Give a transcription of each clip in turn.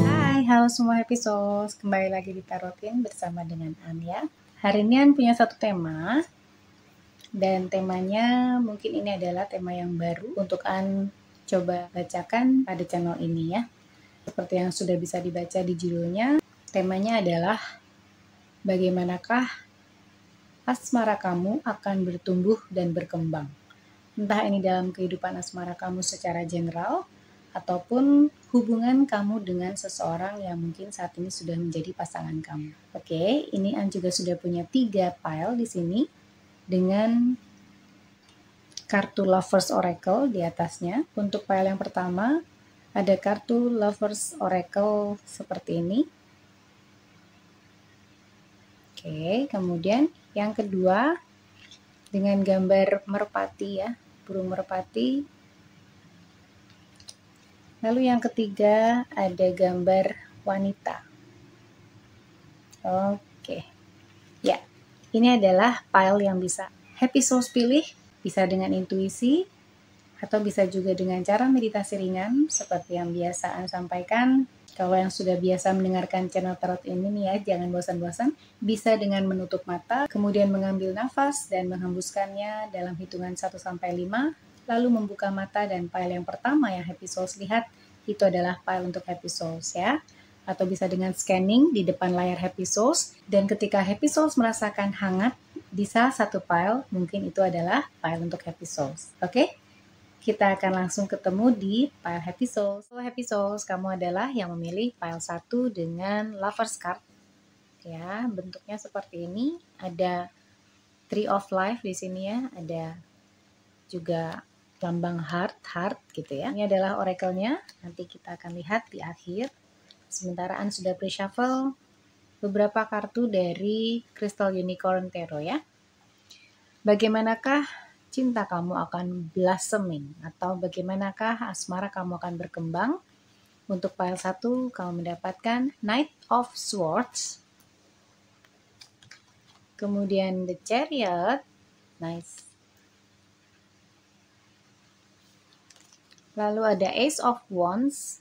Hai, halo semua Happy Souls, kembali lagi di Tarotin bersama dengan Anya. Hari ini An punya satu tema, dan temanya mungkin ini adalah tema yang baru untuk An coba bacakan pada channel ini ya. Seperti yang sudah bisa dibaca di judulnya, temanya adalah bagaimanakah asmara kamu akan bertumbuh dan berkembang. Entah ini dalam kehidupan asmara kamu secara general, ataupun hubungan kamu dengan seseorang yang mungkin saat ini sudah menjadi pasangan kamu. Oke, ini An juga sudah punya 3 file di sini dengan kartu Lovers Oracle di atasnya. Untuk file yang pertama, ada kartu Lovers Oracle seperti ini. Oke, kemudian yang kedua dengan gambar merpati ya, burung merpati. Lalu yang ketiga ada gambar wanita. Oke, ya, ini adalah file yang bisa Happy Souls pilih, bisa dengan intuisi, atau bisa juga dengan cara meditasi ringan, seperti yang biasa An sampaikan. Kalau yang sudah biasa mendengarkan channel tarot ini nih ya, jangan bosan-bosan. Bisa dengan menutup mata, kemudian mengambil nafas dan menghembuskannya dalam hitungan 1-5, lalu membuka mata, dan file yang pertama yang Happy Souls lihat, itu adalah file untuk Happy Souls ya. Atau bisa dengan scanning di depan layar Happy Souls, dan ketika Happy Souls merasakan hangat di salah satu file, mungkin itu adalah file untuk Happy Souls. Oke? Kita akan langsung ketemu di file Happy Souls. So, Happy Souls, kamu adalah yang memilih file 1 dengan Lovers Card. Ya, bentuknya seperti ini. Ada Tree of Life di sini ya. Ada juga lambang heart gitu ya. Ini adalah oracle-nya. Nanti kita akan lihat di akhir. Sementara An sudah pre-shuffle beberapa kartu dari Crystal Unicorn Tarot ya. Bagaimanakah cinta kamu akan blossoming, atau bagaimanakah asmara kamu akan berkembang? Untuk file 1 kamu mendapatkan Knight of Swords, kemudian The Chariot, nice. Lalu ada Ace of Wands,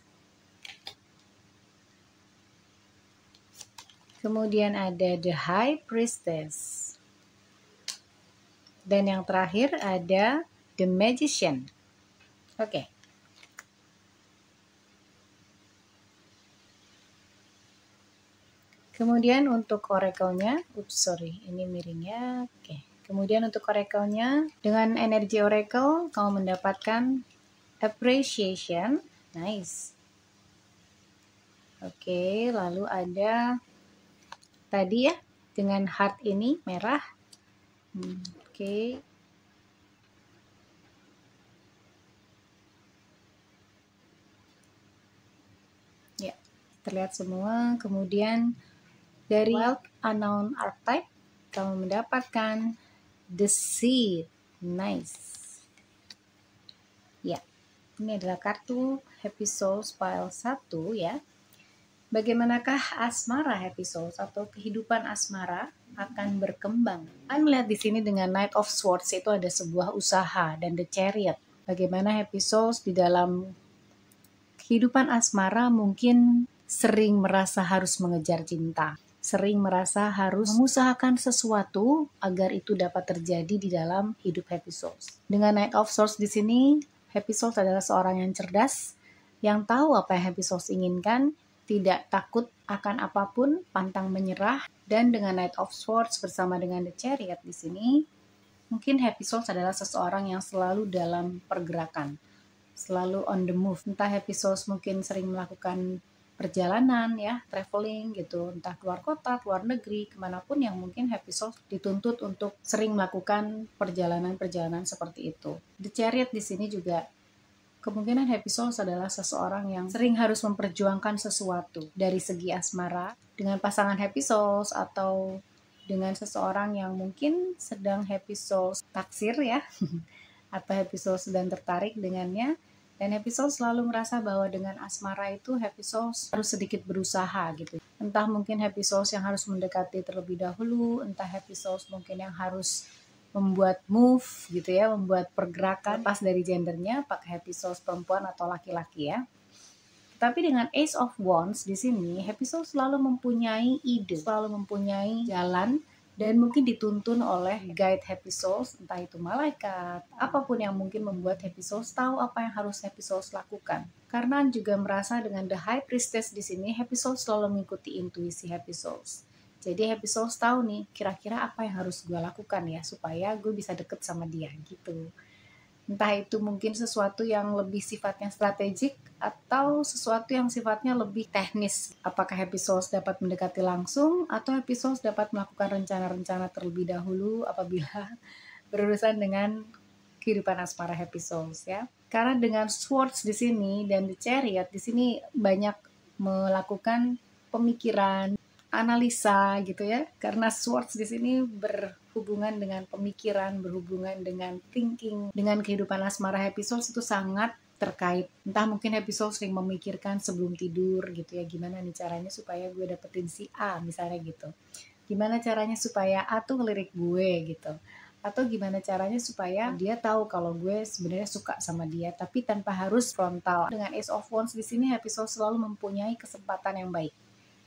kemudian ada The High Priestess, dan yang terakhir ada The Magician. Oke. Kemudian untuk oracle-nya, ini miringnya. Oke. Kemudian untuk oracle-nya, dengan energi oracle kamu mendapatkan Appreciation, nice. Oke, lalu ada tadi ya dengan heart ini merah. Oke. Ya, terlihat semua. Kemudian dari Wild Unknown Archetype kamu mendapatkan The Seed, nice. Ya, ini adalah kartu Happy Souls file 1 ya. Bagaimanakah asmara Happy Souls atau kehidupan asmara akan berkembang? Saya melihat di sini dengan Knight of Swords itu ada sebuah usaha, dan The Chariot. Bagaimana Happy Souls di dalam kehidupan asmara mungkin sering merasa harus mengejar cinta, sering merasa harus mengusahakan sesuatu agar itu dapat terjadi di dalam hidup Happy Souls. Dengan Knight of Swords di sini, Happy Souls adalah seorang yang cerdas, yang tahu apa yang Happy Souls inginkan, tidak takut akan apapun, pantang menyerah. Dan dengan Knight of Swords bersama dengan The Chariot di sini, mungkin Happy Souls adalah seseorang yang selalu dalam pergerakan, selalu on the move. Entah Happy Souls mungkin sering melakukan perjalanan ya, traveling gitu, entah keluar kota, keluar negeri, kemanapun yang mungkin Happy Souls dituntut untuk sering melakukan perjalanan-perjalanan seperti itu. The Chariot di sini juga kemungkinan Happy Souls adalah seseorang yang sering harus memperjuangkan sesuatu dari segi asmara dengan pasangan Happy Souls, atau dengan seseorang yang mungkin sedang Happy Souls taksir ya, atau Happy Souls sedang tertarik dengannya. Dan Happy Souls selalu merasa bahwa dengan asmara itu Happy Souls harus sedikit berusaha gitu. Entah mungkin Happy Souls yang harus mendekati terlebih dahulu, entah Happy Souls mungkin yang harus membuat move gitu ya, membuat pergerakan lepas dari gendernya, pakai happy souls perempuan atau laki-laki ya. Tapi dengan Ace of Wands di sini, Happy Soul selalu mempunyai ide, selalu mempunyai jalan, dan mungkin dituntun oleh guide Happy Souls, entah itu malaikat, apapun yang mungkin membuat Happy Souls tahu apa yang harus Happy Souls lakukan. Karena juga merasa dengan The High Priestess di sini, Happy Souls selalu mengikuti intuisi Happy Souls. Jadi Happy Souls tahu nih, kira-kira apa yang harus gue lakukan ya, supaya gue bisa deket sama dia gitu. Entah itu mungkin sesuatu yang lebih sifatnya strategik atau sesuatu yang sifatnya lebih teknis. Apakah Happy Souls dapat mendekati langsung atau Happy Souls dapat melakukan rencana-rencana terlebih dahulu apabila berurusan dengan kehidupan asmara Happy Souls ya. Karena dengan Swords di sini dan The Chariot di sini banyak melakukan pemikiran, analisa gitu ya. Karena Swords di sini berhubungan dengan pemikiran, berhubungan dengan thinking, dengan kehidupan asmara Happy Souls itu sangat terkait. Entah mungkin Happy Souls sering memikirkan sebelum tidur gitu ya, gimana nih caranya supaya gue dapetin si A misalnya gitu. Gimana caranya supaya A tuh ngelirik gue gitu. Atau gimana caranya supaya dia tahu kalau gue sebenarnya suka sama dia, tapi tanpa harus frontal. Dengan Ace of Wands di sini Happy Souls selalu mempunyai kesempatan yang baik.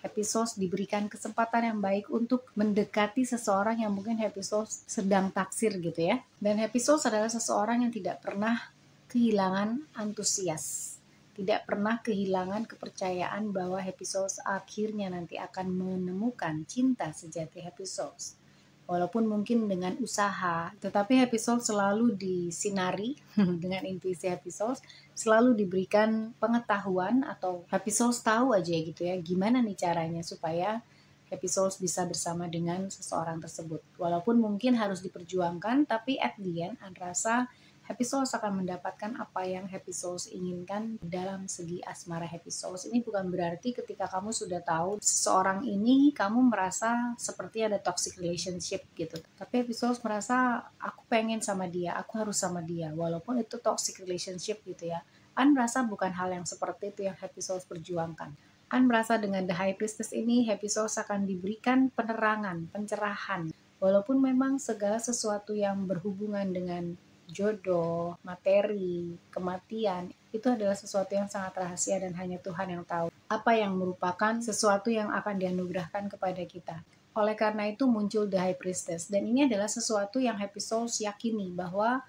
Happy Souls diberikan kesempatan yang baik untuk mendekati seseorang yang mungkin Happy Souls sedang taksir gitu ya. Dan Happy Souls adalah seseorang yang tidak pernah kehilangan antusias. Tidak pernah kehilangan kepercayaan bahwa Happy Souls akhirnya nanti akan menemukan cinta sejati Happy Souls. Walaupun mungkin dengan usaha, tetapi Happy Souls selalu disinari dengan intuisi Happy Souls, selalu diberikan pengetahuan atau Happy Souls tahu aja gitu ya, gimana nih caranya supaya Happy Souls bisa bersama dengan seseorang tersebut. Walaupun mungkin harus diperjuangkan, tapi at the end, rasa Happy Souls akan mendapatkan apa yang Happy Souls inginkan dalam segi asmara Happy Souls. Ini bukan berarti ketika kamu sudah tahu seseorang ini, kamu merasa seperti ada toxic relationship gitu. Tapi Happy Souls merasa, aku pengen sama dia, aku harus sama dia. Walaupun itu toxic relationship gitu ya. Merasa bukan hal yang seperti itu yang Happy Souls perjuangkan. Merasa dengan The High Priestess ini, Happy Souls akan diberikan penerangan, pencerahan. Walaupun memang segala sesuatu yang berhubungan dengan jodoh, materi, kematian, itu adalah sesuatu yang sangat rahasia dan hanya Tuhan yang tahu. Apa yang merupakan sesuatu yang akan dianugerahkan kepada kita. Oleh karena itu muncul The High Priestess. Dan ini adalah sesuatu yang Happy Souls yakini bahwa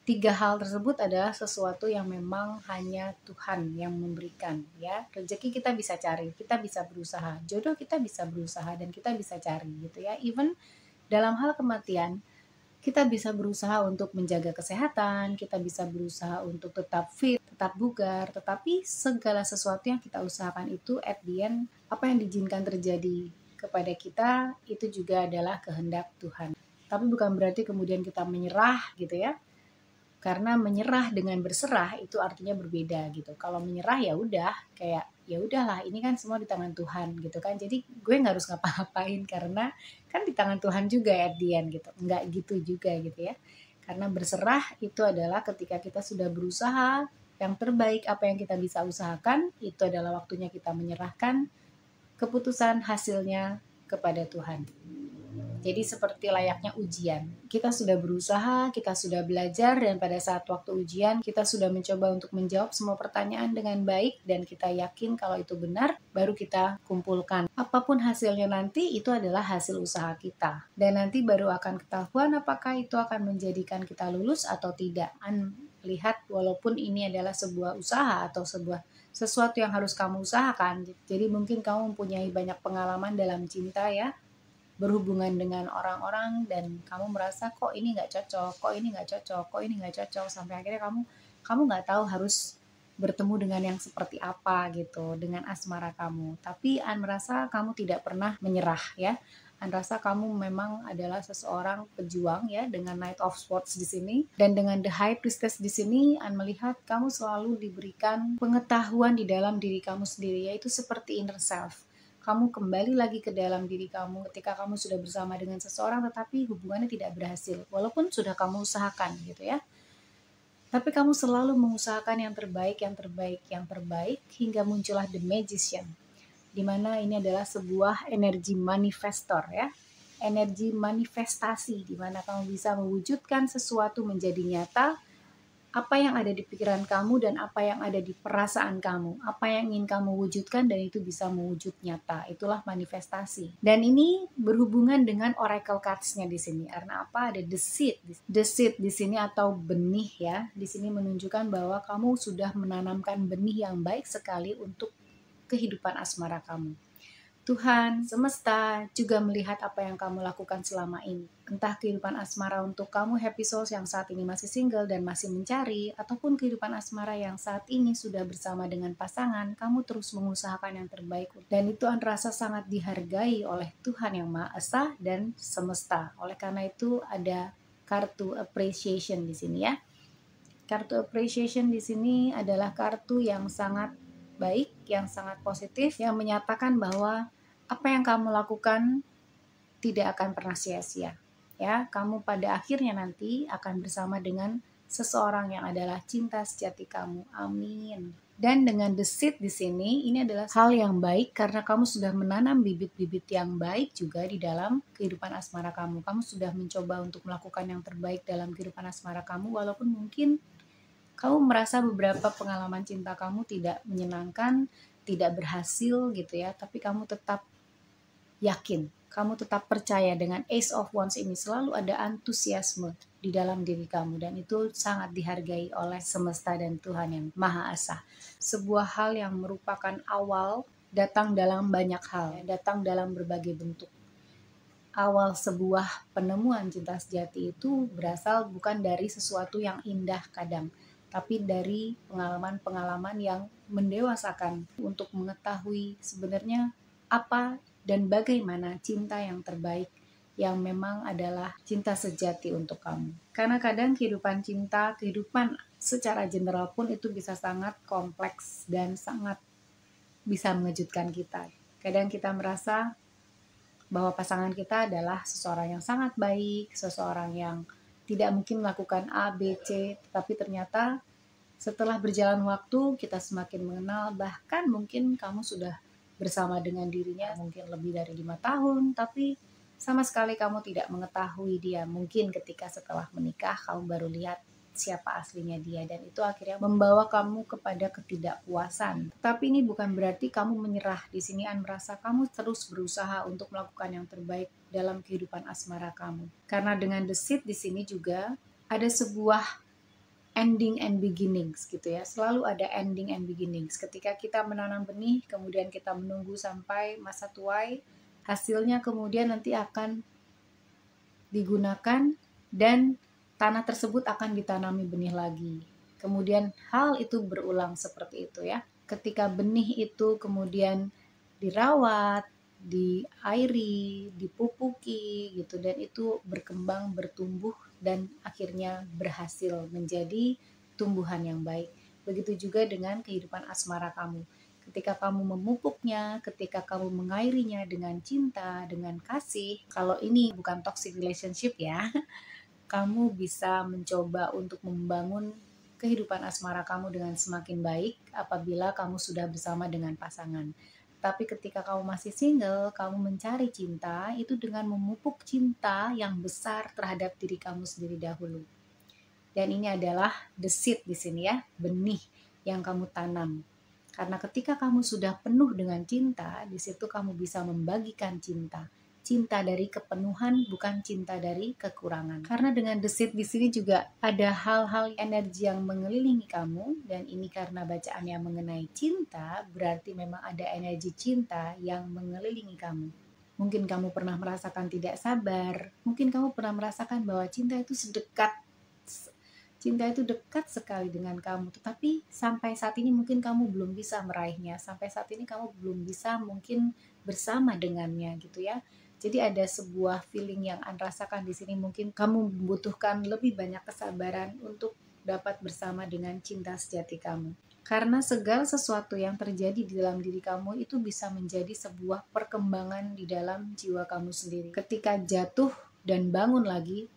3 hal tersebut adalah sesuatu yang memang hanya Tuhan yang memberikan ya. Rezeki kita bisa cari, kita bisa berusaha, jodoh kita bisa berusaha dan kita bisa cari gitu ya. Even dalam hal kematian, kita bisa berusaha untuk menjaga kesehatan, kita bisa berusaha untuk tetap fit, tetap bugar, tetapi segala sesuatu yang kita usahakan itu at the end, apa yang diizinkan terjadi kepada kita itu juga adalah kehendak Tuhan. Tapi bukan berarti kemudian kita menyerah gitu ya. Karena menyerah dengan berserah itu artinya berbeda gitu. Kalau menyerah ya udah kayak ya udahlah ini kan semua di tangan Tuhan gitu kan. Jadi gue nggak harus ngapa-ngapain karena kan di tangan Tuhan juga at the end gitu. Nggak gitu juga gitu ya. Karena berserah itu adalah ketika kita sudah berusaha yang terbaik apa yang kita bisa usahakan, itu adalah waktunya kita menyerahkan keputusan hasilnya kepada Tuhan. Jadi seperti layaknya ujian. Kita sudah berusaha, kita sudah belajar, dan pada saat waktu ujian, kita sudah mencoba untuk menjawab semua pertanyaan dengan baik, dan kita yakin kalau itu benar, baru kita kumpulkan. Apapun hasilnya nanti, itu adalah hasil usaha kita. Dan nanti baru akan ketahuan apakah itu akan menjadikan kita lulus atau tidak. Lihat, walaupun ini adalah sebuah usaha atau sesuatu yang harus kamu usahakan. Jadi mungkin kamu mempunyai banyak pengalaman dalam cinta ya, berhubungan dengan orang-orang dan kamu merasa kok ini nggak cocok, kok ini nggak cocok, kok ini nggak cocok, sampai akhirnya kamu nggak tahu harus bertemu dengan yang seperti apa gitu dengan asmara kamu. Tapi merasa kamu tidak pernah menyerah ya. Merasa kamu memang adalah seseorang pejuang ya dengan Knight of Swords di sini dan dengan The High Priestess di sini melihat kamu selalu diberikan pengetahuan di dalam diri kamu sendiri yaitu seperti inner self. Kamu kembali lagi ke dalam diri kamu ketika kamu sudah bersama dengan seseorang tetapi hubungannya tidak berhasil. Walaupun sudah kamu usahakan gitu ya. Tapi kamu selalu mengusahakan yang terbaik, yang terbaik, yang terbaik hingga muncullah The Magician. Di mana ini adalah sebuah energi manifestor ya. energi manifestasi di mana kamu bisa mewujudkan sesuatu menjadi nyata. Apa yang ada di pikiran kamu dan apa yang ada di perasaan kamu, apa yang ingin kamu wujudkan dan itu bisa mewujud nyata. Itulah manifestasi. Dan ini berhubungan dengan oracle cards-nya di sini. Karena apa? Ada the seed. The seed di sini atau benih ya. Di sini menunjukkan bahwa kamu sudah menanamkan benih yang baik sekali untuk kehidupan asmara kamu. Tuhan semesta juga melihat apa yang kamu lakukan selama ini. Entah kehidupan asmara untuk kamu happy souls yang saat ini masih single dan masih mencari, ataupun kehidupan asmara yang saat ini sudah bersama dengan pasangan, kamu terus mengusahakan yang terbaik. Dan itu rasa sangat dihargai oleh Tuhan yang Maha Esa dan semesta. Oleh karena itu ada kartu appreciation di sini ya. Kartu appreciation di sini adalah kartu yang sangat baik, yang sangat positif, yang menyatakan bahwa apa yang kamu lakukan tidak akan pernah sia-sia. Ya, kamu pada akhirnya nanti akan bersama dengan seseorang yang adalah cinta sejati kamu. Amin. Dan dengan the seed di sini, ini adalah hal yang baik karena kamu sudah menanam bibit-bibit yang baik juga di dalam kehidupan asmara kamu. Kamu sudah mencoba untuk melakukan yang terbaik dalam kehidupan asmara kamu, walaupun mungkin kamu merasa beberapa pengalaman cinta kamu tidak menyenangkan, tidak berhasil gitu ya, tapi kamu tetap yakin, kamu tetap percaya dengan Ace of Wands ini selalu ada antusiasme di dalam diri kamu dan itu sangat dihargai oleh semesta dan Tuhan yang Maha Esa. Sebuah hal yang merupakan awal datang dalam banyak hal, datang dalam berbagai bentuk. Awal sebuah penemuan cinta sejati itu berasal bukan dari sesuatu yang indah kadang, tapi dari pengalaman-pengalaman yang mendewasakan untuk mengetahui sebenarnya apa dan bagaimana cinta yang terbaik yang memang adalah cinta sejati untuk kamu. Karena kadang kehidupan cinta, kehidupan secara general pun itu bisa sangat kompleks dan sangat bisa mengejutkan kita. Kadang kita merasa bahwa pasangan kita adalah seseorang yang sangat baik, seseorang yang tidak mungkin melakukan A, B, C, tetapi ternyata setelah berjalan waktu kita semakin mengenal, bahkan mungkin kamu sudah bersama dengan dirinya mungkin lebih dari 5 tahun, tapi sama sekali kamu tidak mengetahui dia. Mungkin ketika setelah menikah kamu baru lihat siapa aslinya dia dan itu akhirnya membawa kamu kepada ketidakpuasan. Tapi ini bukan berarti kamu menyerah. Di sini An merasa kamu terus berusaha untuk melakukan yang terbaik dalam kehidupan asmara kamu. Karena dengan the seed di sini juga ada sebuah ending and beginnings gitu ya. Selalu ada ending and beginnings. Ketika kita menanam benih, kemudian kita menunggu sampai masa tuai, hasilnya kemudian nanti akan digunakan dan tanah tersebut akan ditanami benih lagi. Kemudian hal itu berulang seperti itu ya. Ketika benih itu kemudian dirawat, diairi, dipupuki gitu dan itu berkembang, bertumbuh dan akhirnya berhasil menjadi tumbuhan yang baik. Begitu juga dengan kehidupan asmara kamu. Ketika kamu memupuknya, ketika kamu mengairinya dengan cinta, dengan kasih, kalau ini bukan toxic relationship ya, kamu bisa mencoba untuk membangun kehidupan asmara kamu dengan semakin baik apabila kamu sudah bersama dengan pasangan. Tapi ketika kamu masih single, kamu mencari cinta itu dengan memupuk cinta yang besar terhadap diri kamu sendiri dahulu. Dan ini adalah the seed di sini ya, benih yang kamu tanam. Karena ketika kamu sudah penuh dengan cinta, di situ kamu bisa membagikan cinta. Cinta dari kepenuhan, bukan cinta dari kekurangan. Karena dengan the seed di sini juga ada hal-hal energi yang mengelilingi kamu, dan ini karena bacaannya mengenai cinta, berarti memang ada energi cinta yang mengelilingi kamu. Mungkin kamu pernah merasakan tidak sabar, mungkin kamu pernah merasakan bahwa cinta itu dekat sekali dengan kamu, tetapi sampai saat ini mungkin kamu belum bisa meraihnya, sampai saat ini kamu belum bisa mungkin bersama dengannya gitu ya. Jadi ada sebuah feeling yang An rasakan di sini, mungkin kamu membutuhkan lebih banyak kesabaran untuk dapat bersama dengan cinta sejati kamu. Karena segala sesuatu yang terjadi di dalam diri kamu itu bisa menjadi sebuah perkembangan di dalam jiwa kamu sendiri. Ketika jatuh dan bangun lagi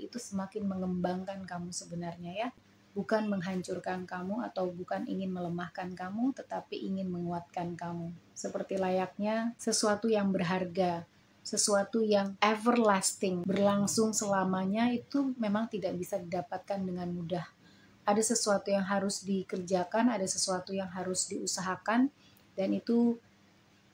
itu semakin mengembangkan kamu sebenarnya ya. Bukan menghancurkan kamu atau bukan ingin melemahkan kamu, tetapi ingin menguatkan kamu. Seperti layaknya sesuatu yang berharga, sesuatu yang everlasting, berlangsung selamanya, itu memang tidak bisa didapatkan dengan mudah. Ada sesuatu yang harus dikerjakan, ada sesuatu yang harus diusahakan, dan itu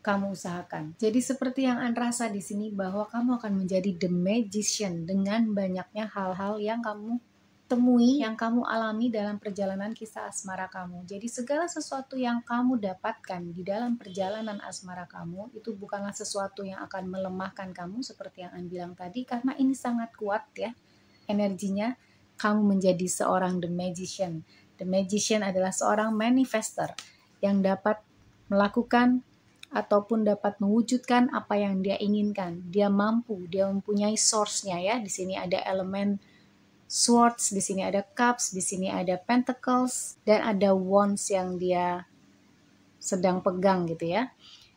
kamu usahakan. Jadi seperti yang An rasa di sini, bahwa kamu akan menjadi the magician dengan banyaknya hal-hal yang kamu temui, yang kamu alami dalam perjalanan kisah asmara kamu. Jadi segala sesuatu yang kamu dapatkan di dalam perjalanan asmara kamu itu bukanlah sesuatu yang akan melemahkan kamu seperti yang An bilang tadi, karena ini sangat kuat ya energinya. Kamu menjadi seorang the magician. The magician adalah seorang manifester yang dapat melakukan ataupun dapat mewujudkan apa yang dia inginkan. Dia mampu, dia mempunyai source-nya ya. Di sini ada elemen swords, di sini ada cups, di sini ada pentacles, dan ada wands yang dia sedang pegang gitu ya.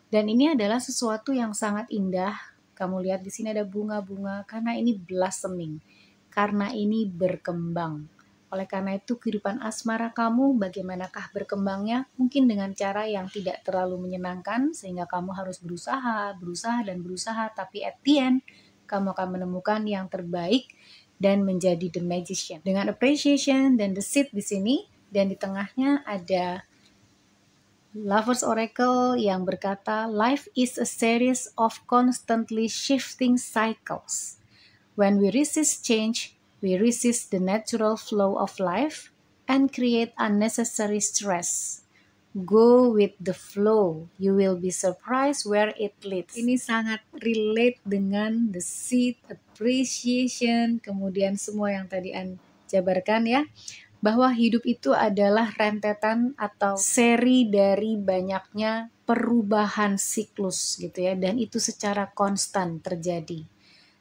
Dan ini adalah sesuatu yang sangat indah. Kamu lihat di sini ada bunga-bunga, karena ini blossoming, karena ini berkembang. Oleh karena itu kehidupan asmara kamu bagaimanakah berkembangnya? Mungkin dengan cara yang tidak terlalu menyenangkan, sehingga kamu harus berusaha, tapi at the end kamu akan menemukan yang terbaik dan menjadi the magician. Dengan appreciation dan the seed di sini, dan di tengahnya ada Lovers Oracle yang berkata, life is a series of constantly shifting cycles. When we resist change, we resist the natural flow of life and create unnecessary stress. Go with the flow, you will be surprised where it leads. Ini sangat relate dengan the seed, appreciation, kemudian semua yang tadi An jabarkan ya. Bahwa hidup itu adalah rentetan atau seri dari banyaknya perubahan siklus gitu ya, dan itu secara konstan terjadi.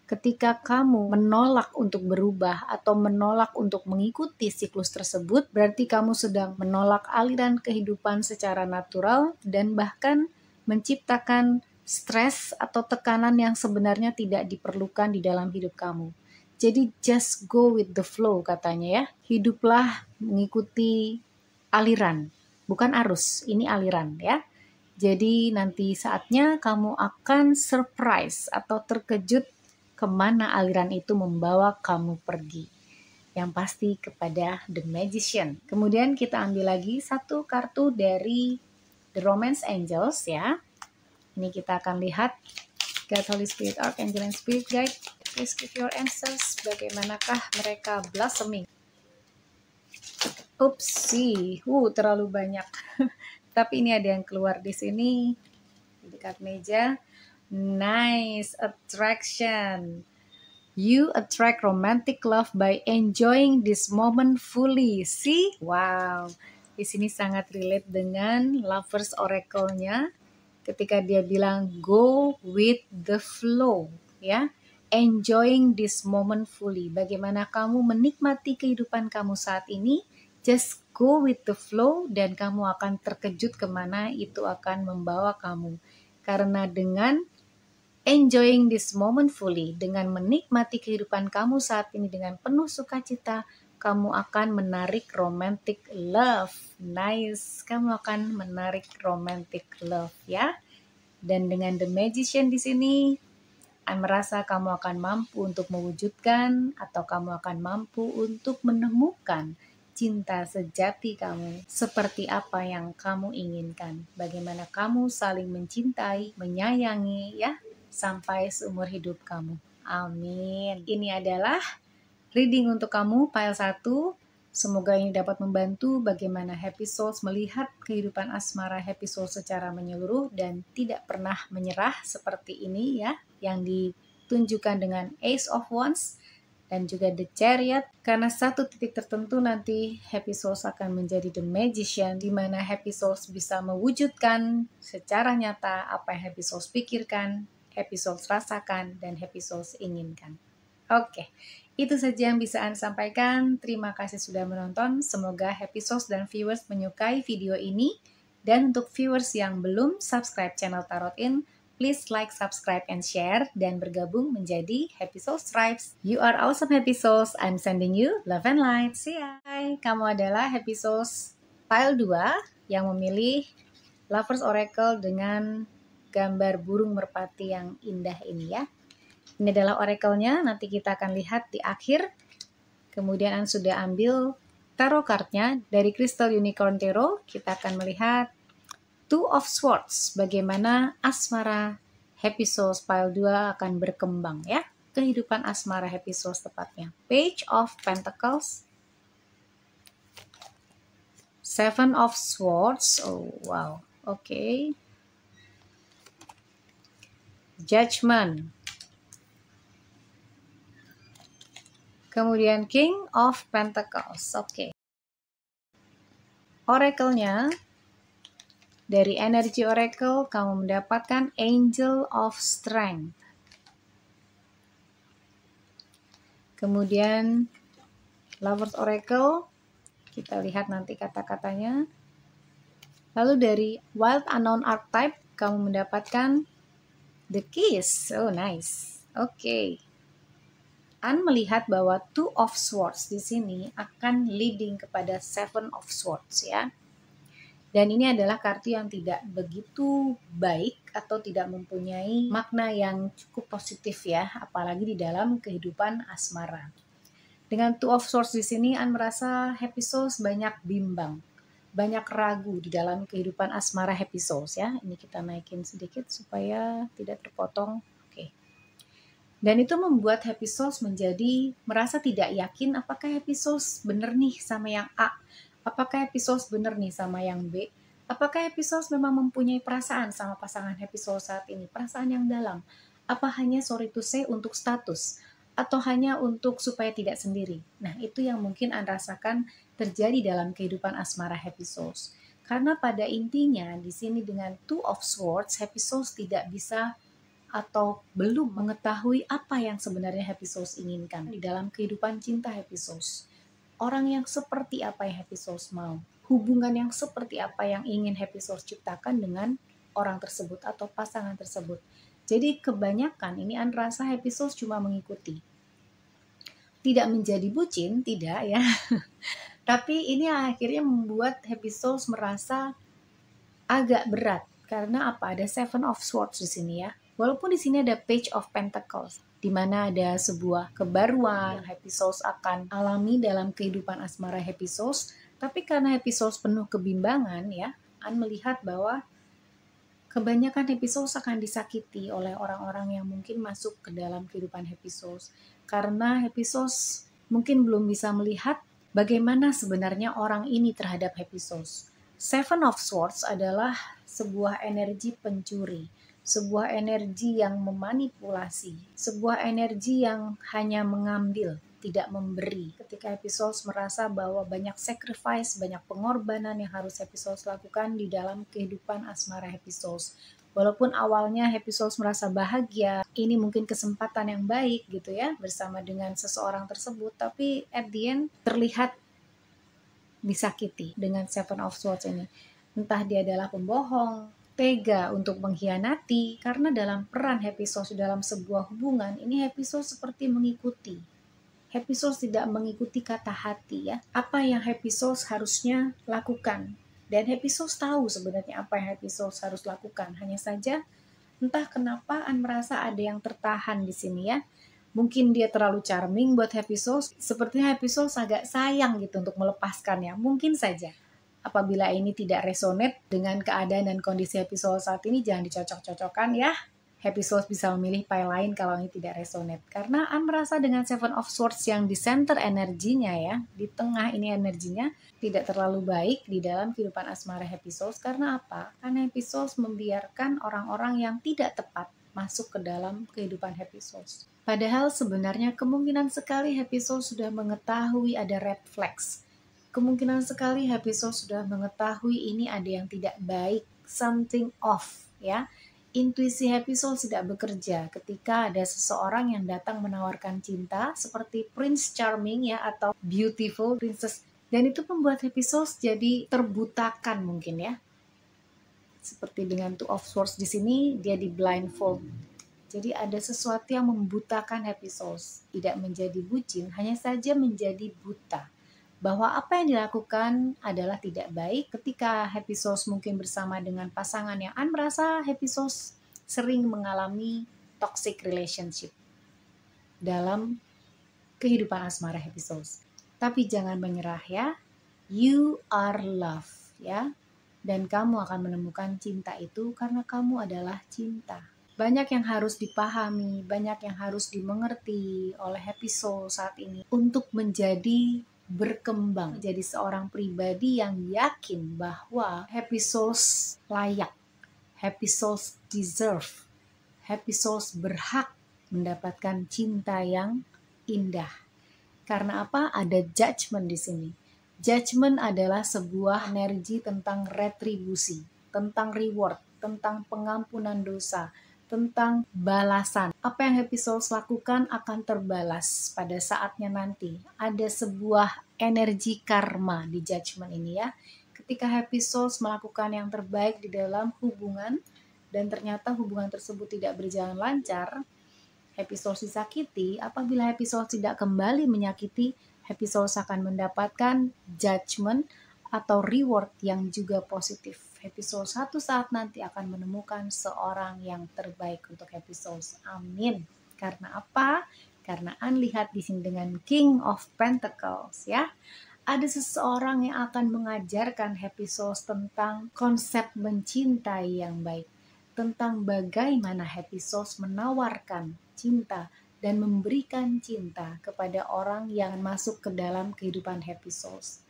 Ketika kamu menolak untuk berubah atau menolak untuk mengikuti siklus tersebut, berarti kamu sedang menolak aliran kehidupan secara natural dan bahkan menciptakan stres atau tekanan yang sebenarnya tidak diperlukan di dalam hidup kamu. Jadi just go with the flow katanya ya. Hiduplah mengikuti aliran, bukan arus, ini aliran ya. Jadi nanti saatnya kamu akan surprise atau terkejut kemana aliran itu membawa kamu pergi. Yang pasti kepada the magician. Kemudian kita ambil lagi satu kartu dari the romance angels ya. Ini kita akan lihat God, Holy Spirit, Archangel, and Spirit Guide. Please give your answers. Bagaimanakah mereka blossoming? Upsi, terlalu banyak. Tapi ini ada yang keluar di sini di dekat meja. Nice attraction. You attract romantic love by enjoying this moment fully. See? Wow. Di sini sangat relate dengan Lovers Oracle-nya ketika dia bilang go with the flow, ya. Enjoying this moment fully. Bagaimana kamu menikmati kehidupan kamu saat ini? Just go with the flow dan kamu akan terkejut kemana itu akan membawa kamu. Karena dengan enjoying this moment fully, dengan menikmati kehidupan kamu saat ini dengan penuh sukacita, kamu akan menarik romantic love. Nice, kamu akan menarik romantic love ya. Dan dengan the magician di sini, An merasa kamu akan mampu untuk mewujudkan atau kamu akan mampu untuk menemukan cinta sejati kamu seperti apa yang kamu inginkan. Bagaimana kamu saling mencintai, menyayangi ya, sampai seumur hidup kamu. Amin. Ini adalah reading untuk kamu, pile 1. Semoga ini dapat membantu bagaimana Happy Souls melihat kehidupan asmara Happy Souls secara menyeluruh dan tidak pernah menyerah seperti ini ya, yang ditunjukkan dengan Ace of Wands dan juga The Chariot. Karena satu titik tertentu nanti Happy Souls akan menjadi The Magician, di mana Happy Souls bisa mewujudkan secara nyata apa yang Happy Souls pikirkan, Happy Souls rasakan, dan Happy Souls inginkan. Oke, itu saja yang bisa An sampaikan. Terima kasih sudah menonton. Semoga Happy Souls dan viewers menyukai video ini. Dan untuk viewers yang belum subscribe channel Tarot In, please like, subscribe, and share. Dan bergabung menjadi Happy Souls Tribes. You are awesome Happy Souls. I'm sending you love and light. See ya. Hai, kamu adalah Happy Souls pile 2 yang memilih Lovers Oracle dengan gambar burung merpati yang indah ini ya. Ini adalah oracle-nya, nanti kita akan lihat di akhir. Kemudian An sudah ambil tarot card-nya dari Crystal Unicorn Tarot. Kita akan melihat Two of Swords, bagaimana asmara Happy Souls Pile 2 akan berkembang ya. Kehidupan asmara Happy Souls tepatnya. Page of Pentacles, Seven of Swords, oh wow, oke. Judgment. Kemudian King of Pentacles, oke. Oracle-nya, dari energi Oracle kamu mendapatkan Angel of Strength. Kemudian Lovers Oracle, kita lihat nanti kata-katanya. Lalu dari Wild Unknown Archetype, kamu mendapatkan The Kiss, oh nice, oke. An melihat bahwa Two of Swords di sini akan leading kepada Seven of Swords ya. Dan ini adalah kartu yang tidak begitu baik atau tidak mempunyai makna yang cukup positif ya, apalagi di dalam kehidupan asmara. Dengan Two of Swords di sini An merasa Happy Souls banyak bimbang, banyak ragu di dalam kehidupan asmara Happy Souls ya. Ini kita naikin sedikit supaya tidak terpotong. Dan itu membuat Happy Souls menjadi merasa tidak yakin apakah Happy Souls bener nih sama yang A, apakah Happy Souls bener nih sama yang B, apakah Happy Souls memang mempunyai perasaan sama pasangan Happy Souls saat ini, perasaan yang dalam, apa hanya sorry to say untuk status, atau hanya untuk supaya tidak sendiri. Nah itu yang mungkin Anda rasakan terjadi dalam kehidupan asmara Happy Souls. Karena pada intinya di sini dengan Two of Swords, Happy Souls tidak bisa atau belum mengetahui apa yang sebenarnya Happy Souls inginkan di dalam kehidupan cinta Happy Souls. Orang yang seperti apa yang Happy Souls mau, hubungan yang seperti apa yang ingin Happy Souls ciptakan dengan orang tersebut atau pasangan tersebut. Jadi kebanyakan ini Anda rasa Happy Souls cuma mengikuti. Tidak menjadi bucin, tidak ya. Tapi ini akhirnya membuat Happy Souls merasa agak berat. Karena apa? Ada Seven of Swords di sini ya. Walaupun di sini ada Page of Pentacles, di mana ada sebuah kebaruan Happy Souls akan alami dalam kehidupan asmara Happy Souls, tapi karena Happy Souls penuh kebimbangan ya, An melihat bahwa kebanyakan Happy Souls akan disakiti oleh orang-orang yang mungkin masuk ke dalam kehidupan Happy Souls. Karena Happy Souls mungkin belum bisa melihat bagaimana sebenarnya orang ini terhadap Happy Souls. Seven of Swords adalah sebuah energi pencuri, sebuah energi yang memanipulasi, sebuah energi yang hanya mengambil, tidak memberi. Ketika Happy Souls merasa bahwa banyak sacrifice, banyak pengorbanan yang harus Happy Souls lakukan di dalam kehidupan asmara Happy Souls. Walaupun awalnya Happy Souls merasa bahagia, ini mungkin kesempatan yang baik gitu ya, bersama dengan seseorang tersebut, tapi at the end terlihat disakiti dengan Seven of Swords ini. Entah dia adalah pembohong, tega untuk mengkhianati, karena dalam peran Happy Souls dalam sebuah hubungan, ini Happy Souls seperti mengikuti. Happy Souls tidak mengikuti kata hati ya. Apa yang Happy Souls harusnya lakukan. Dan Happy Souls tahu sebenarnya apa yang Happy Souls harus lakukan. Hanya saja entah kenapa An merasa ada yang tertahan di sini ya. Mungkin dia terlalu charming buat Happy Souls. Sepertinya Happy Souls agak sayang gitu untuk melepaskannya. Mungkin saja. Apabila ini tidak resonate dengan keadaan dan kondisi Happy Souls saat ini, jangan dicocok-cocokkan ya. Happy Souls bisa memilih pile lain kalau ini tidak resonate. Karena An merasa dengan Seven of Swords yang di center energinya ya, di tengah ini energinya, tidak terlalu baik di dalam kehidupan asmara Happy Souls. Karena apa? Karena Happy Souls membiarkan orang-orang yang tidak tepat masuk ke dalam kehidupan Happy Souls. Padahal sebenarnya kemungkinan sekali Happy Souls sudah mengetahui ada red flags. Kemungkinan sekali Happy Souls sudah mengetahui ini ada yang tidak baik, something off ya. Intuisi Happy Souls tidak bekerja ketika ada seseorang yang datang menawarkan cinta seperti Prince Charming ya, atau Beautiful Princess, dan itu membuat Happy Souls jadi terbutakan mungkin ya. Seperti dengan Two of Swords di sini, dia di blindfold. Jadi ada sesuatu yang membutakan Happy Souls, tidak menjadi bucin, hanya saja menjadi buta. Bahwa apa yang dilakukan adalah tidak baik ketika Happy Souls mungkin bersama dengan pasangan yang An merasa Happy Souls sering mengalami toxic relationship dalam kehidupan asmara Happy Souls. Tapi jangan menyerah ya. You are love ya. Dan kamu akan menemukan cinta itu karena kamu adalah cinta. Banyak yang harus dipahami, banyak yang harus dimengerti oleh Happy Soul saat ini untuk menjadi berkembang, jadi seorang pribadi yang yakin bahwa Happy Souls layak, Happy Souls deserve, Happy Souls berhak mendapatkan cinta yang indah. Karena apa? Ada judgment di sini. Judgment adalah sebuah energi tentang retribusi, tentang reward, tentang pengampunan dosa, tentang balasan. Apa yang Happy Souls lakukan akan terbalas pada saatnya nanti. Ada sebuah energi karma di judgment ini ya. Ketika Happy Souls melakukan yang terbaik di dalam hubungan dan ternyata hubungan tersebut tidak berjalan lancar, Happy Souls disakiti, apabila Happy Souls tidak kembali menyakiti, Happy Souls akan mendapatkan judgment atau reward yang juga positif. Happy Souls satu saat nanti akan menemukan seorang yang terbaik untuk Happy Souls. Amin. Karena apa? Karena An lihat di sini dengan King of Pentacles ya. Ada seseorang yang akan mengajarkan Happy Souls tentang konsep mencintai yang baik. Tentang bagaimana Happy Souls menawarkan cinta dan memberikan cinta kepada orang yang masuk ke dalam kehidupan Happy Souls.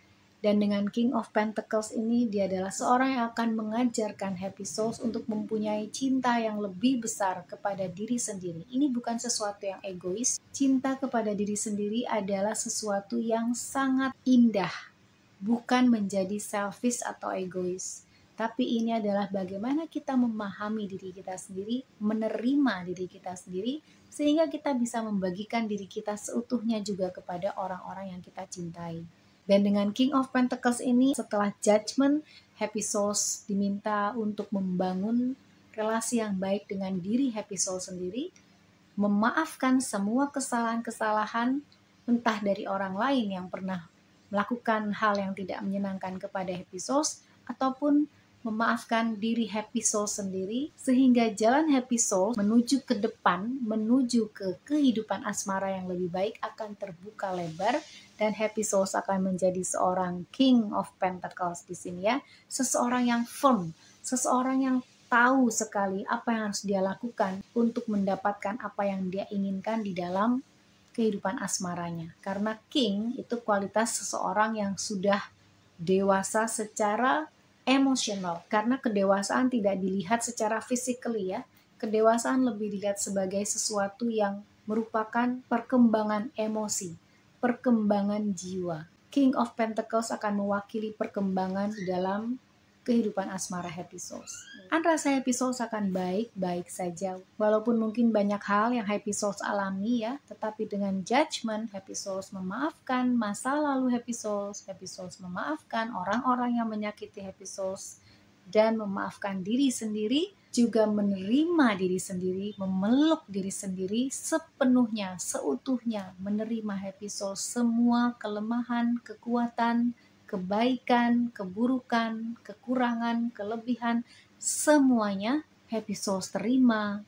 Dan dengan King of Pentacles ini, dia adalah seorang yang akan mengajarkan Happy Souls untuk mempunyai cinta yang lebih besar kepada diri sendiri. Ini bukan sesuatu yang egois. Cinta kepada diri sendiri adalah sesuatu yang sangat indah, bukan menjadi selfish atau egois. Tapi ini adalah bagaimana kita memahami diri kita sendiri, menerima diri kita sendiri, sehingga kita bisa membagikan diri kita seutuhnya juga kepada orang-orang yang kita cintai. Dan dengan King of Pentacles ini, setelah judgment, Happy Souls diminta untuk membangun relasi yang baik dengan diri Happy Soul sendiri, memaafkan semua kesalahan-kesalahan, entah dari orang lain yang pernah melakukan hal yang tidak menyenangkan kepada Happy Souls, ataupun memaafkan diri Happy Soul sendiri, sehingga jalan Happy Soul menuju ke depan, menuju ke kehidupan asmara yang lebih baik akan terbuka lebar, dan Happy Souls akan menjadi seorang King of Pentacles di sini ya, seseorang yang firm, seseorang yang tahu sekali apa yang harus dia lakukan untuk mendapatkan apa yang dia inginkan di dalam kehidupan asmaranya. Karena King itu kualitas seseorang yang sudah dewasa secara emosional, karena kedewasaan tidak dilihat secara physically ya. Kedewasaan lebih dilihat sebagai sesuatu yang merupakan perkembangan emosi, perkembangan jiwa. King of Pentacles akan mewakili perkembangan dalam kehidupan asmara Happy Souls. Rasa Happy Souls akan baik-baik saja. Walaupun mungkin banyak hal yang Happy Souls alami ya, tetapi dengan judgment, Happy Souls memaafkan masa lalu Happy Souls memaafkan orang-orang yang menyakiti Happy Souls, dan memaafkan diri sendiri, juga menerima diri sendiri, memeluk diri sendiri sepenuhnya, seutuhnya, menerima Happy Souls semua kelemahan, kekuatan, kebaikan, keburukan, kekurangan, kelebihan, semuanya Happy Souls terima,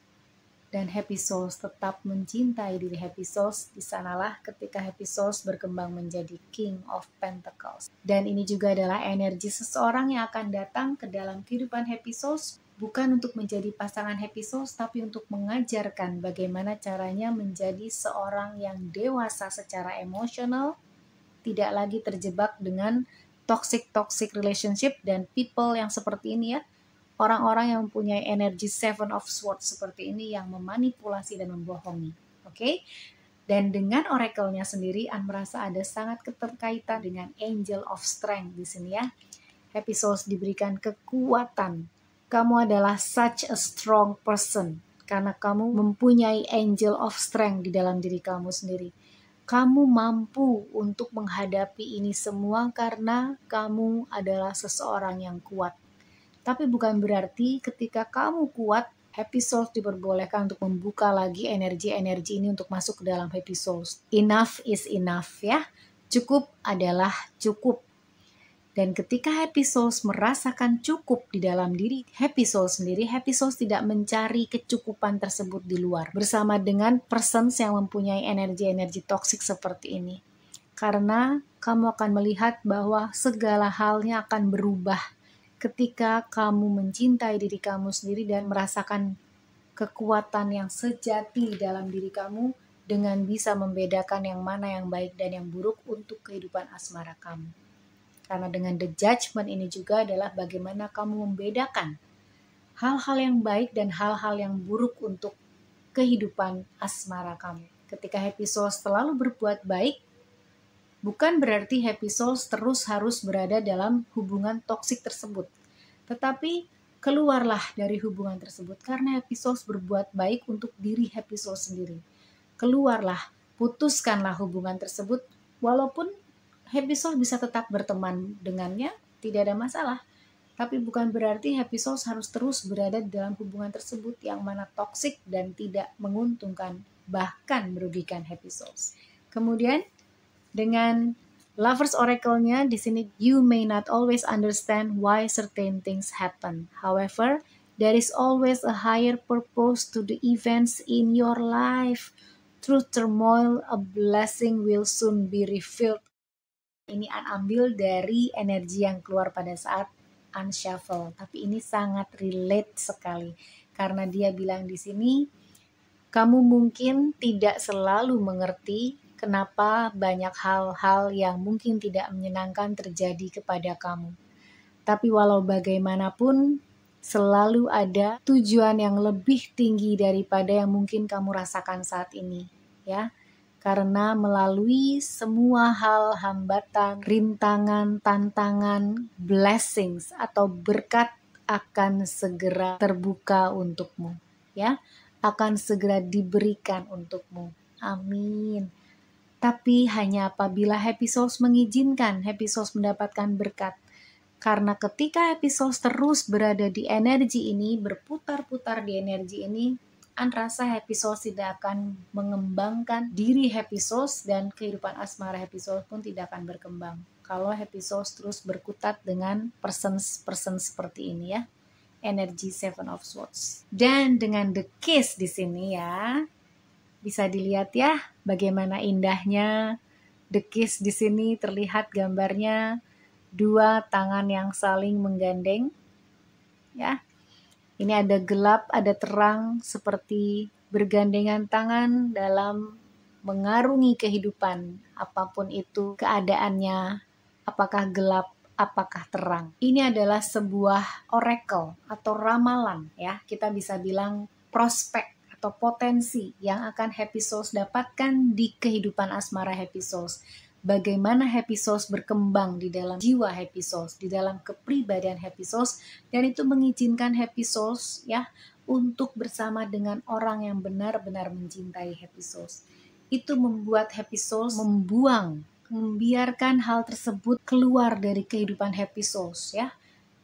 dan Happy Souls tetap mencintai diri Happy Souls. Di sanalah ketika Happy Souls berkembang menjadi King of Pentacles. Dan ini juga adalah energi seseorang yang akan datang ke dalam kehidupan Happy Souls, bukan untuk menjadi pasangan Happy Souls, tapi untuk mengajarkan bagaimana caranya menjadi seorang yang dewasa secara emosional, tidak lagi terjebak dengan toxic relationship dan people yang seperti ini ya. Orang-orang yang mempunyai energi Seven of Swords seperti ini yang memanipulasi dan membohongi. Oke? Dan dengan oracle-nya sendiri, An merasa ada sangat keterkaitan dengan Angel of Strength di sini ya. Happy Souls diberikan kekuatan. Kamu adalah such a strong person karena kamu mempunyai Angel of Strength di dalam diri kamu sendiri. Kamu mampu untuk menghadapi ini semua karena kamu adalah seseorang yang kuat. Tapi bukan berarti ketika kamu kuat, Happy Souls diperbolehkan untuk membuka lagi energi-energi ini untuk masuk ke dalam Happy Souls. Enough is enough ya. Cukup adalah cukup. Dan ketika Happy Souls merasakan cukup di dalam diri Happy Souls sendiri, Happy Souls tidak mencari kecukupan tersebut di luar bersama dengan persons yang mempunyai energi-energi toksik seperti ini. Karena kamu akan melihat bahwa segala halnya akan berubah ketika kamu mencintai diri kamu sendiri dan merasakan kekuatan yang sejati dalam diri kamu dengan bisa membedakan yang mana yang baik dan yang buruk untuk kehidupan asmara kamu. Karena dengan the judgment ini juga adalah bagaimana kamu membedakan hal-hal yang baik dan hal-hal yang buruk untuk kehidupan asmara kamu. Ketika Happy Souls selalu berbuat baik, bukan berarti Happy Souls terus harus berada dalam hubungan toksik tersebut. Tetapi keluarlah dari hubungan tersebut karena Happy Souls berbuat baik untuk diri Happy Souls sendiri. Keluarlah, putuskanlah hubungan tersebut walaupun Happy Souls bisa tetap berteman dengannya, tidak ada masalah. Tapi bukan berarti Happy Souls harus terus berada di dalam hubungan tersebut yang mana toksik dan tidak menguntungkan, bahkan merugikan Happy Souls. Kemudian dengan Lovers Oracle-nya di sini, you may not always understand why certain things happen. However, there is always a higher purpose to the events in your life. Through turmoil, a blessing will soon be revealed. Ini ambil dari energi yang keluar pada saat unshuffle, tapi ini sangat relate sekali karena dia bilang di sini, kamu mungkin tidak selalu mengerti kenapa banyak hal-hal yang mungkin tidak menyenangkan terjadi kepada kamu. Tapi walau bagaimanapun, selalu ada tujuan yang lebih tinggi daripada yang mungkin kamu rasakan saat ini, ya. Karena melalui semua hal, hambatan, rintangan, tantangan, blessings atau berkat akan segera terbuka untukmu, ya. Akan segera diberikan untukmu. Amin. Tapi hanya apabila Happy Souls mengizinkan Happy Souls mendapatkan berkat. Karena ketika Happy Souls terus berada di energi ini, berputar-putar di energi ini, rasa Happy Souls tidak akan mengembangkan diri Happy Souls dan kehidupan asmara Happy Souls pun tidak akan berkembang. Kalau Happy Souls terus berkutat dengan person seperti ini, ya. Energi Seven of Swords. Dan dengan the kiss di sini, ya. Bisa dilihat ya bagaimana indahnya the kiss di sini, terlihat gambarnya dua tangan yang saling menggandeng, ya. Ini ada gelap, ada terang, seperti bergandengan tangan dalam mengarungi kehidupan, apapun itu keadaannya, apakah gelap, apakah terang. Ini adalah sebuah oracle atau ramalan, ya. Kita bisa bilang prospek atau potensi yang akan Happy Souls dapatkan di kehidupan asmara Happy Souls. Bagaimana Happy Souls berkembang di dalam jiwa Happy Souls, di dalam kepribadian Happy Souls, dan itu mengizinkan Happy Souls, ya, untuk bersama dengan orang yang benar-benar mencintai Happy Souls. Itu membuat Happy Souls membiarkan hal tersebut keluar dari kehidupan Happy Souls, ya.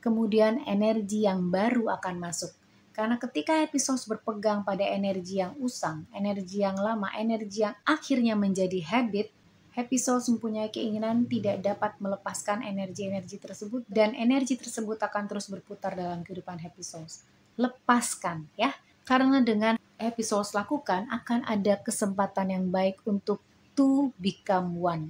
Kemudian energi yang baru akan masuk. Karena ketika Happy Souls berpegang pada energi yang usang, energi yang lama, energi yang akhirnya menjadi habit, Happy Souls mempunyai keinginan tidak dapat melepaskan energi-energi tersebut dan energi tersebut akan terus berputar dalam kehidupan Happy Souls. Lepaskan, ya. Karena dengan Happy Souls lakukan akan ada kesempatan yang baik untuk to become one.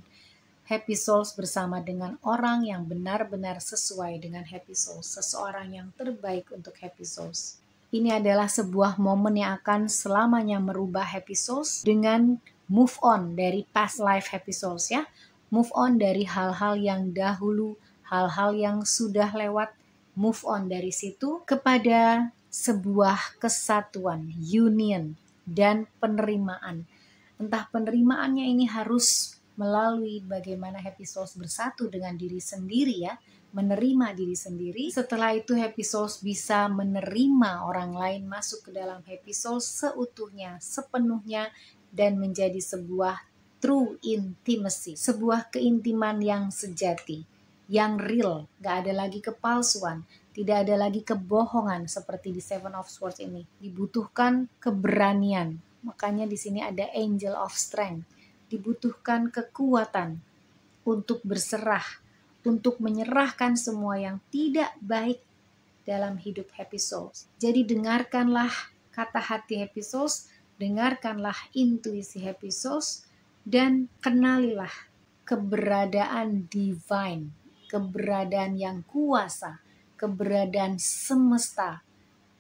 Happy Souls bersama dengan orang yang benar-benar sesuai dengan Happy Souls, seseorang yang terbaik untuk Happy Souls. Ini adalah sebuah momen yang akan selamanya merubah Happy Souls dengan move on dari past life Happy Souls, ya. Move on dari hal-hal yang dahulu, hal-hal yang sudah lewat. Move on dari situ kepada sebuah kesatuan, union, dan penerimaan. Entah penerimaannya ini harus melalui bagaimana Happy Souls bersatu dengan diri sendiri, ya. Menerima diri sendiri. Setelah itu Happy Souls bisa menerima orang lain masuk ke dalam Happy Souls seutuhnya, sepenuhnya, dan menjadi sebuah true intimacy, sebuah keintiman yang sejati, yang real, gak ada lagi kepalsuan, tidak ada lagi kebohongan seperti di Seven of Swords ini. Dibutuhkan keberanian, makanya di sini ada Angel of Strength. Dibutuhkan kekuatan untuk berserah, untuk menyerahkan semua yang tidak baik dalam hidup Happy Souls. Jadi dengarkanlah kata hati Happy Souls, dengarkanlah intuisi Happy Souls, dan kenalilah keberadaan divine, keberadaan yang kuasa, keberadaan semesta,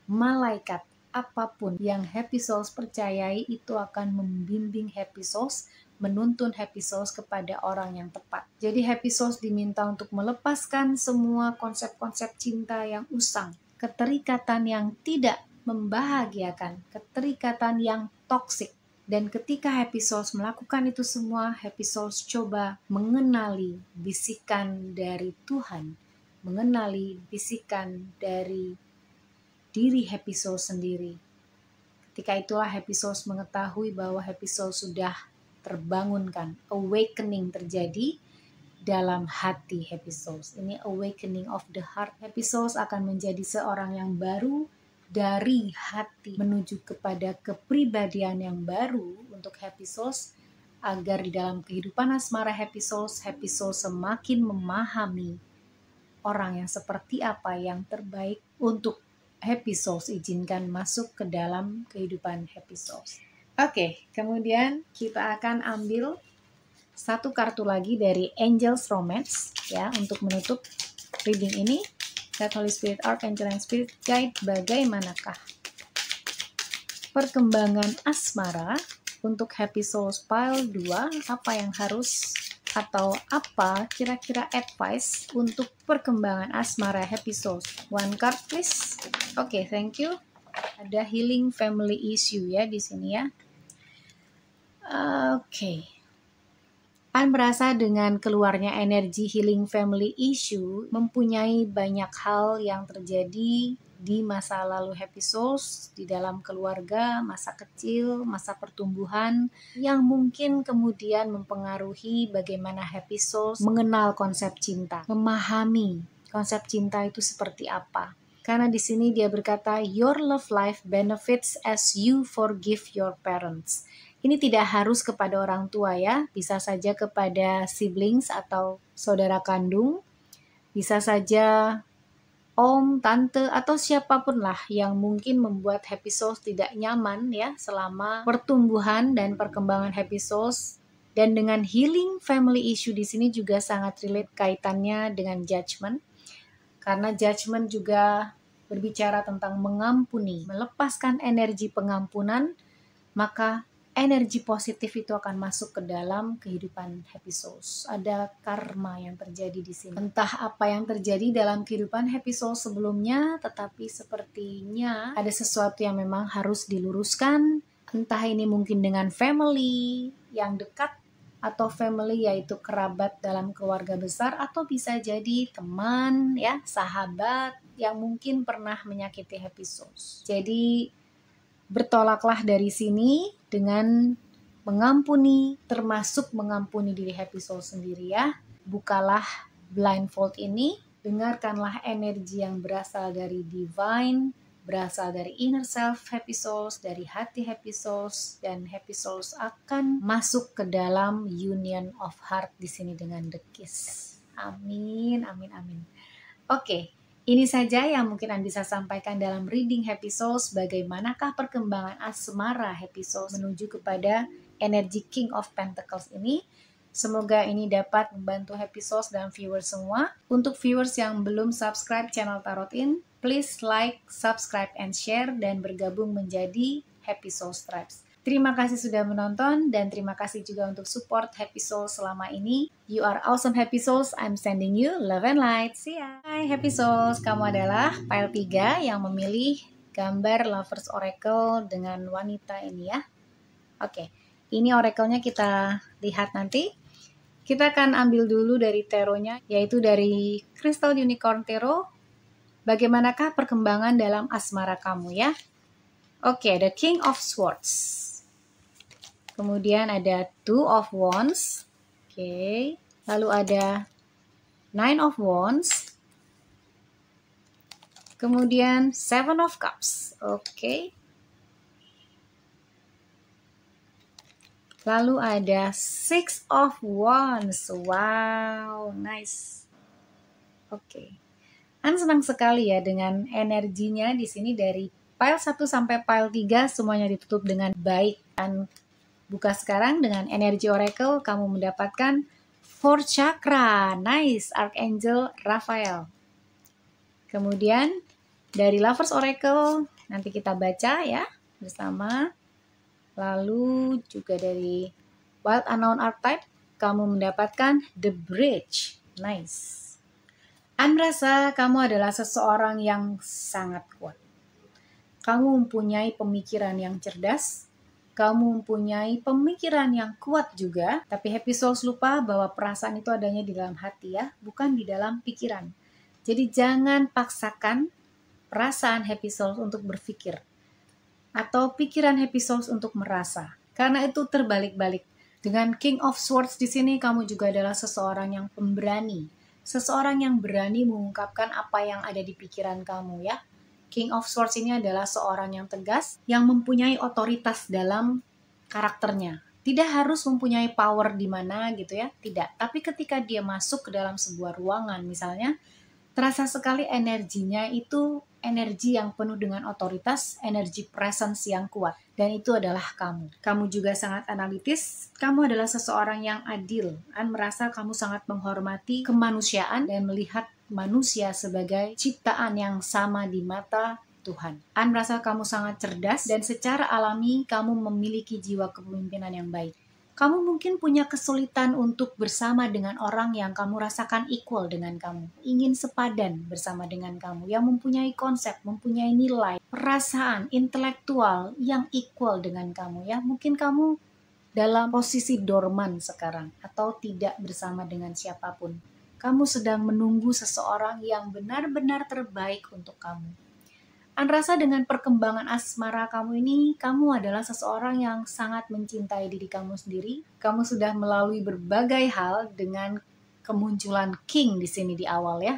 malaikat, apapun yang Happy Souls percayai itu akan membimbing Happy Souls, menuntun Happy Souls kepada orang yang tepat. Jadi Happy Souls diminta untuk melepaskan semua konsep-konsep cinta yang usang, keterikatan yang tidak membahagiakan, keterikatan yang toksik. Dan ketika Happy Souls melakukan itu semua, Happy Souls coba mengenali bisikan dari Tuhan, mengenali bisikan dari diri Happy Souls sendiri. Ketika itulah Happy Souls mengetahui bahwa Happy Souls sudah terbangunkan, awakening terjadi dalam hati Happy Souls. Ini awakening of the heart. Happy Souls akan menjadi seorang yang baru dari hati menuju kepada kepribadian yang baru untuk Happy Souls, agar di dalam kehidupan asmara Happy Souls semakin memahami orang yang seperti apa yang terbaik untuk Happy Souls izinkan masuk ke dalam kehidupan Happy Souls. Oke, kemudian kita akan ambil satu kartu lagi dari Angel's Romance ya untuk menutup reading ini. God, Holy Spirit, Archangel, and Spirit Guide, bagaimanakah perkembangan asmara untuk Happy Souls Pile 2? Apa yang harus atau apa kira-kira advice untuk perkembangan asmara Happy Souls? One card please. Oke, thank you. Ada healing family issue ya di sini ya. Oke. Pan merasa dengan keluarnya energi healing family issue mempunyai banyak hal yang terjadi di masa lalu Happy Souls, di dalam keluarga, masa kecil, masa pertumbuhan, yang mungkin kemudian mempengaruhi bagaimana Happy Souls mengenal konsep cinta, memahami konsep cinta itu seperti apa. Karena di sini dia berkata, your love life benefits as you forgive your parents. Ini tidak harus kepada orang tua ya, bisa saja kepada siblings atau saudara kandung, bisa saja om, tante, atau siapapun lah yang mungkin membuat Happy Souls tidak nyaman ya selama pertumbuhan dan perkembangan Happy Souls. Dan dengan healing family issue di sini juga sangat relate kaitannya dengan judgment. Karena judgment juga berbicara tentang mengampuni, melepaskan energi pengampunan, maka energi positif itu akan masuk ke dalam kehidupan Happy Souls. Ada karma yang terjadi di sini. Entah apa yang terjadi dalam kehidupan Happy Souls sebelumnya, tetapi sepertinya ada sesuatu yang memang harus diluruskan. Entah ini mungkin dengan family yang dekat, atau family yaitu kerabat dalam keluarga besar, atau bisa jadi teman ya, sahabat yang mungkin pernah menyakiti Happy Souls. Jadi bertolaklah dari sini dengan mengampuni, termasuk mengampuni diri Happy Soul sendiri ya. Bukalah blindfold ini, dengarkanlah energi yang berasal dari divine, berasal dari inner self Happy Souls, dari hati Happy Souls, dan Happy Souls akan masuk ke dalam union of heart di sini dengan The Kiss. Amin, amin, amin. Oke. Ini saja yang mungkin Anda bisa sampaikan dalam reading Happy Souls. Bagaimanakah perkembangan asmara Happy Souls menuju kepada energi King of Pentacles ini. Semoga ini dapat membantu Happy Souls dan viewers semua. Untuk viewers yang belum subscribe channel Tarot In, please like, subscribe, and share, dan bergabung menjadi Happy Souls Tribes. Terima kasih sudah menonton, dan terima kasih juga untuk support Happy Souls selama ini. You are awesome Happy Souls, I'm sending you love and light. See ya! Hai Happy Souls, kamu adalah pile 3 yang memilih gambar Lovers Oracle dengan wanita ini ya. Oke, ini oracle-nya kita lihat nanti. Kita akan ambil dulu dari taronya, yaitu dari Crystal Unicorn Tarot. Bagaimanakah perkembangan dalam asmara kamu ya? Oke, the King of Swords. Kemudian ada Two of Wands. Oke. Lalu ada Nine of Wands. Kemudian Seven of Cups. Oke. Lalu ada Six of Wands. Wow, nice. Oke. An senang sekali ya dengan energinya di sini dari pile 1 sampai pile 3 semuanya ditutup dengan baik. An buka sekarang dengan energi Oracle, kamu mendapatkan Four Chakra. Nice, Archangel Raphael. Kemudian dari Lovers Oracle nanti kita baca ya bersama. Lalu juga dari Wild Unknown Archetype kamu mendapatkan The Bridge. Nice. An merasa kamu adalah seseorang yang sangat kuat. Kamu mempunyai pemikiran yang cerdas, kamu mempunyai pemikiran yang kuat juga, tapi Happy Souls lupa bahwa perasaan itu adanya di dalam hati ya, bukan di dalam pikiran. Jadi jangan paksakan perasaan Happy Souls untuk berpikir, atau pikiran Happy Souls untuk merasa, karena itu terbalik-balik. Dengan King of Swords di sini kamu juga adalah seseorang yang pemberani. Seseorang yang berani mengungkapkan apa yang ada di pikiran kamu ya. King of Swords ini adalah seorang yang tegas, yang mempunyai otoritas dalam karakternya. Tidak harus mempunyai power di mana gitu ya, tidak. Tapi ketika dia masuk ke dalam sebuah ruangan misalnya, terasa sekali energinya itu energi yang penuh dengan otoritas, energi presence yang kuat. Dan itu adalah kamu. Kamu juga sangat analitis, kamu adalah seseorang yang adil. An merasa kamu sangat menghormati kemanusiaan dan melihat manusia sebagai ciptaan yang sama di mata Tuhan. An merasa kamu sangat cerdas dan secara alami kamu memiliki jiwa kepemimpinan yang baik. Kamu mungkin punya kesulitan untuk bersama dengan orang yang kamu rasakan equal dengan kamu. Ingin sepadan bersama dengan kamu, yang mempunyai konsep, mempunyai nilai, perasaan, intelektual yang equal dengan kamu. Ya, mungkin kamu dalam posisi dorman sekarang atau tidak bersama dengan siapapun. Kamu sedang menunggu seseorang yang benar-benar terbaik untuk kamu. An rasa dengan perkembangan asmara kamu ini, kamu adalah seseorang yang sangat mencintai diri kamu sendiri. Kamu sudah melalui berbagai hal dengan kemunculan King di sini di awal ya.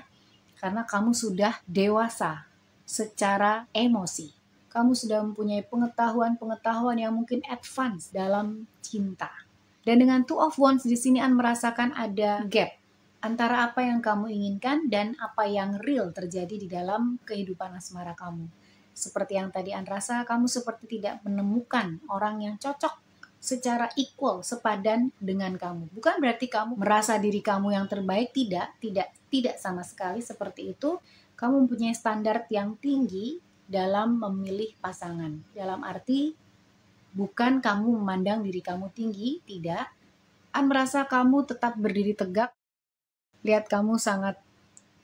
Karena kamu sudah dewasa secara emosi. Kamu sudah mempunyai pengetahuan-pengetahuan yang mungkin advance dalam cinta. Dan dengan Two of Wands di sini An merasakan ada gap antara apa yang kamu inginkan dan apa yang real terjadi di dalam kehidupan asmara kamu. Seperti yang tadi An rasa, kamu seperti tidak menemukan orang yang cocok secara equal, sepadan dengan kamu. Bukan berarti kamu merasa diri kamu yang terbaik, tidak sama sekali seperti itu. Kamu mempunyai standar yang tinggi dalam memilih pasangan. Dalam arti, bukan kamu memandang diri kamu tinggi, tidak. An merasa kamu tetap berdiri tegak. Lihat kamu sangat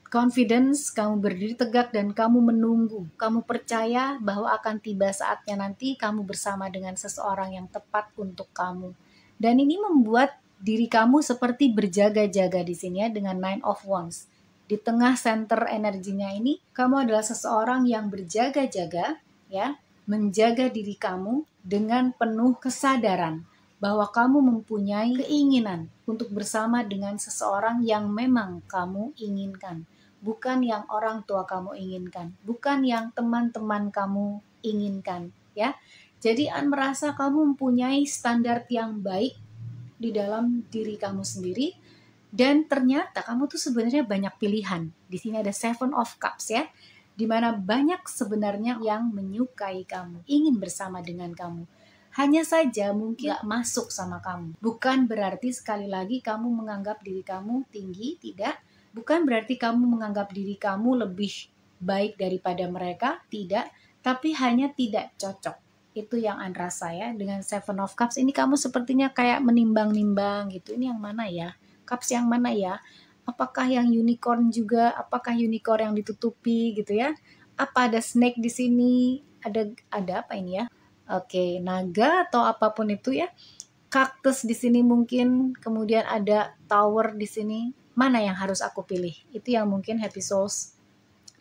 confidence, kamu berdiri tegak dan kamu menunggu. Kamu percaya bahwa akan tiba saatnya nanti kamu bersama dengan seseorang yang tepat untuk kamu. Dan ini membuat diri kamu seperti berjaga-jaga di sini ya dengan Nine of Wands. Di tengah center energinya ini, kamu adalah seseorang yang berjaga-jaga ya, menjaga diri kamu dengan penuh kesadaran bahwa kamu mempunyai keinginan untuk bersama dengan seseorang yang memang kamu inginkan. Bukan yang orang tua kamu inginkan. Bukan yang teman-teman kamu inginkan. Ya. Jadi An merasa kamu mempunyai standar yang baik di dalam diri kamu sendiri. Dan ternyata kamu tuh sebenarnya banyak pilihan. Di sini ada Seven of Cups ya. Di mana banyak sebenarnya yang menyukai kamu. Ingin bersama dengan kamu. Hanya saja mungkin gak masuk sama kamu. Bukan berarti sekali lagi kamu menganggap diri kamu tinggi, tidak. Bukan berarti kamu menganggap diri kamu lebih baik daripada mereka, tidak. Tapi hanya tidak cocok. Itu yang An rasa ya. Dengan Seven of Cups ini kamu sepertinya kayak menimbang-nimbang gitu. Ini yang mana ya? Cups yang mana ya? Apakah yang unicorn juga? Apakah unicorn yang ditutupi gitu ya? Apa ada snake di sini? Ada apa ini ya? Oke, naga atau apapun itu ya. Kaktus di sini mungkin, kemudian ada tower di sini. Mana yang harus aku pilih? Itu yang mungkin Happy Souls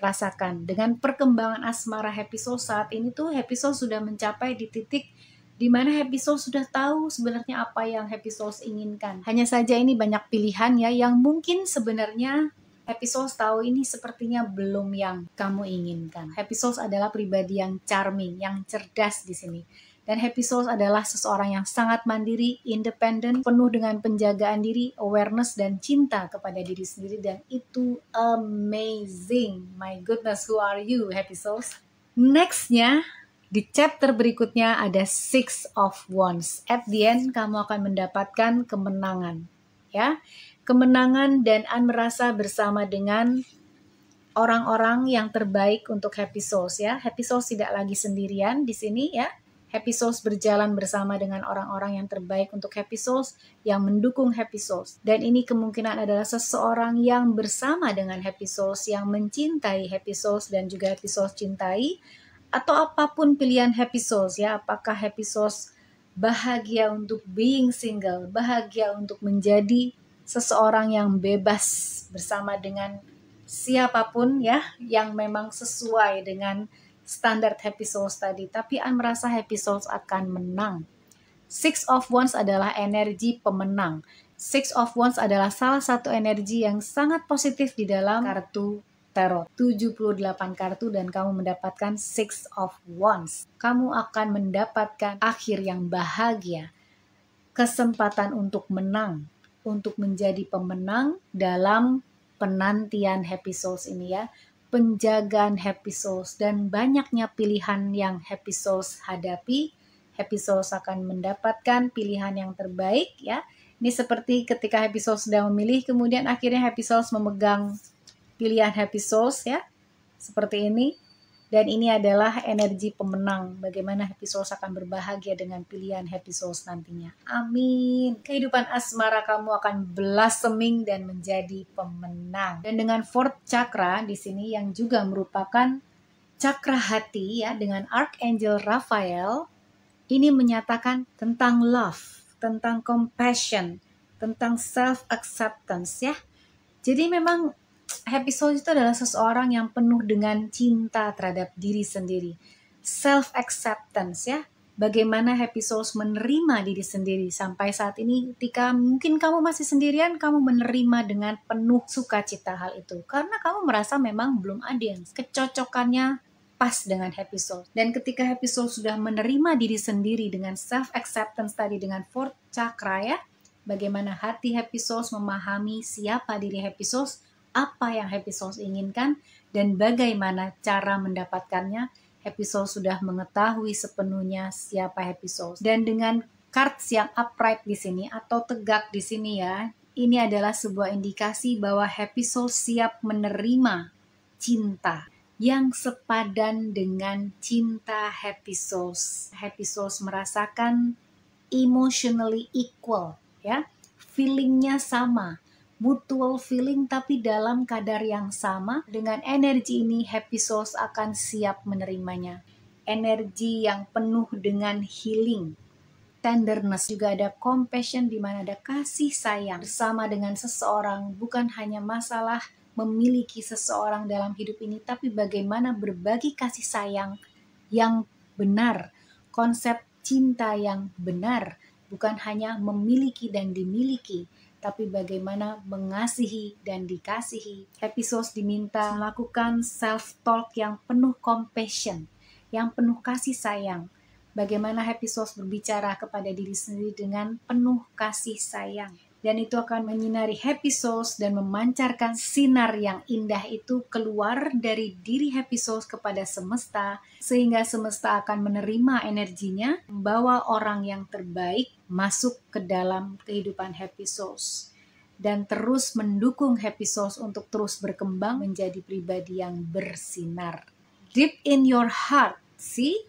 rasakan. Dengan perkembangan asmara Happy Souls saat ini tuh Happy Souls sudah mencapai di titik di mana Happy Souls sudah tahu sebenarnya apa yang Happy Souls inginkan. Hanya saja ini banyak pilihan ya yang mungkin sebenarnya Happy Souls tahu ini sepertinya belum yang kamu inginkan. Happy Souls adalah pribadi yang charming, yang cerdas di sini. Dan happy souls adalah seseorang yang sangat mandiri, independen, penuh dengan penjagaan diri, awareness, dan cinta kepada diri sendiri. Dan itu amazing. My goodness, who are you, happy souls? Nextnya, di chapter berikutnya ada Six of Wands. At the end, kamu akan mendapatkan kemenangan. Ya, kemenangan dan merasa bersama dengan orang-orang yang terbaik untuk happy souls ya. Happy souls tidak lagi sendirian di sini ya. Happy souls berjalan bersama dengan orang-orang yang terbaik untuk happy souls, yang mendukung happy souls. Dan ini kemungkinan adalah seseorang yang bersama dengan happy souls, yang mencintai happy souls dan juga happy souls cintai, atau apapun pilihan happy souls ya. Apakah happy souls bahagia untuk being single, bahagia untuk menjadi seseorang yang bebas bersama dengan siapapun ya, yang memang sesuai dengan standar happy souls tadi, tapi merasa happy souls akan menang. Six of Wands adalah energi pemenang. Six of Wands adalah salah satu energi yang sangat positif di dalam kartu tarot. 78 kartu dan kamu mendapatkan Six of Wands. Kamu akan mendapatkan akhir yang bahagia, kesempatan untuk menang, untuk menjadi pemenang dalam penantian happy souls ini ya. Penjagaan happy souls dan banyaknya pilihan yang happy souls hadapi. Happy souls akan mendapatkan pilihan yang terbaik ya. Ini seperti ketika happy souls sedang memilih, kemudian akhirnya happy souls memegang pilihan happy souls ya. Seperti ini. Dan ini adalah energi pemenang. Bagaimana happy souls akan berbahagia dengan pilihan happy souls nantinya. Amin. Kehidupan asmara kamu akan blossoming dan menjadi pemenang. Dan dengan fourth chakra di sini yang juga merupakan cakra hati ya, dengan Archangel Raphael, ini menyatakan tentang love, tentang compassion, tentang self-acceptance ya. Jadi memang happy soul itu adalah seseorang yang penuh dengan cinta terhadap diri sendiri. Self-acceptance ya. Bagaimana happy souls menerima diri sendiri. Sampai saat ini ketika mungkin kamu masih sendirian, kamu menerima dengan penuh sukacita hal itu. Karena kamu merasa memang belum ada yang kecocokannya pas dengan happy soul. Dan ketika happy soul sudah menerima diri sendiri dengan self-acceptance tadi, dengan fourth chakra ya. Bagaimana hati happy souls memahami siapa diri happy souls, apa yang happy souls inginkan, dan bagaimana cara mendapatkannya. Happy souls sudah mengetahui sepenuhnya siapa happy souls. Dan dengan cards yang upright di sini atau tegak di sini ya, ini adalah sebuah indikasi bahwa happy souls siap menerima cinta yang sepadan dengan cinta happy souls. Happy souls merasakan emotionally equal ya, feelingnya sama, mutual feeling tapi dalam kadar yang sama. Dengan energi ini happy souls akan siap menerimanya. Energi yang penuh dengan healing, tenderness, juga ada compassion di mana ada kasih sayang bersama dengan seseorang. Bukan hanya masalah memiliki seseorang dalam hidup ini, tapi bagaimana berbagi kasih sayang yang benar, konsep cinta yang benar, bukan hanya memiliki dan dimiliki, tapi bagaimana mengasihi dan dikasihi. Happy souls diminta melakukan self-talk yang penuh compassion, yang penuh kasih sayang. Bagaimana happy souls berbicara kepada diri sendiri dengan penuh kasih sayang. Dan itu akan menyinari happy souls dan memancarkan sinar yang indah itu keluar dari diri happy souls kepada semesta, sehingga semesta akan menerima energinya, membawa orang yang terbaik masuk ke dalam kehidupan happy souls, dan terus mendukung happy souls untuk terus berkembang menjadi pribadi yang bersinar. Deep in your heart, see?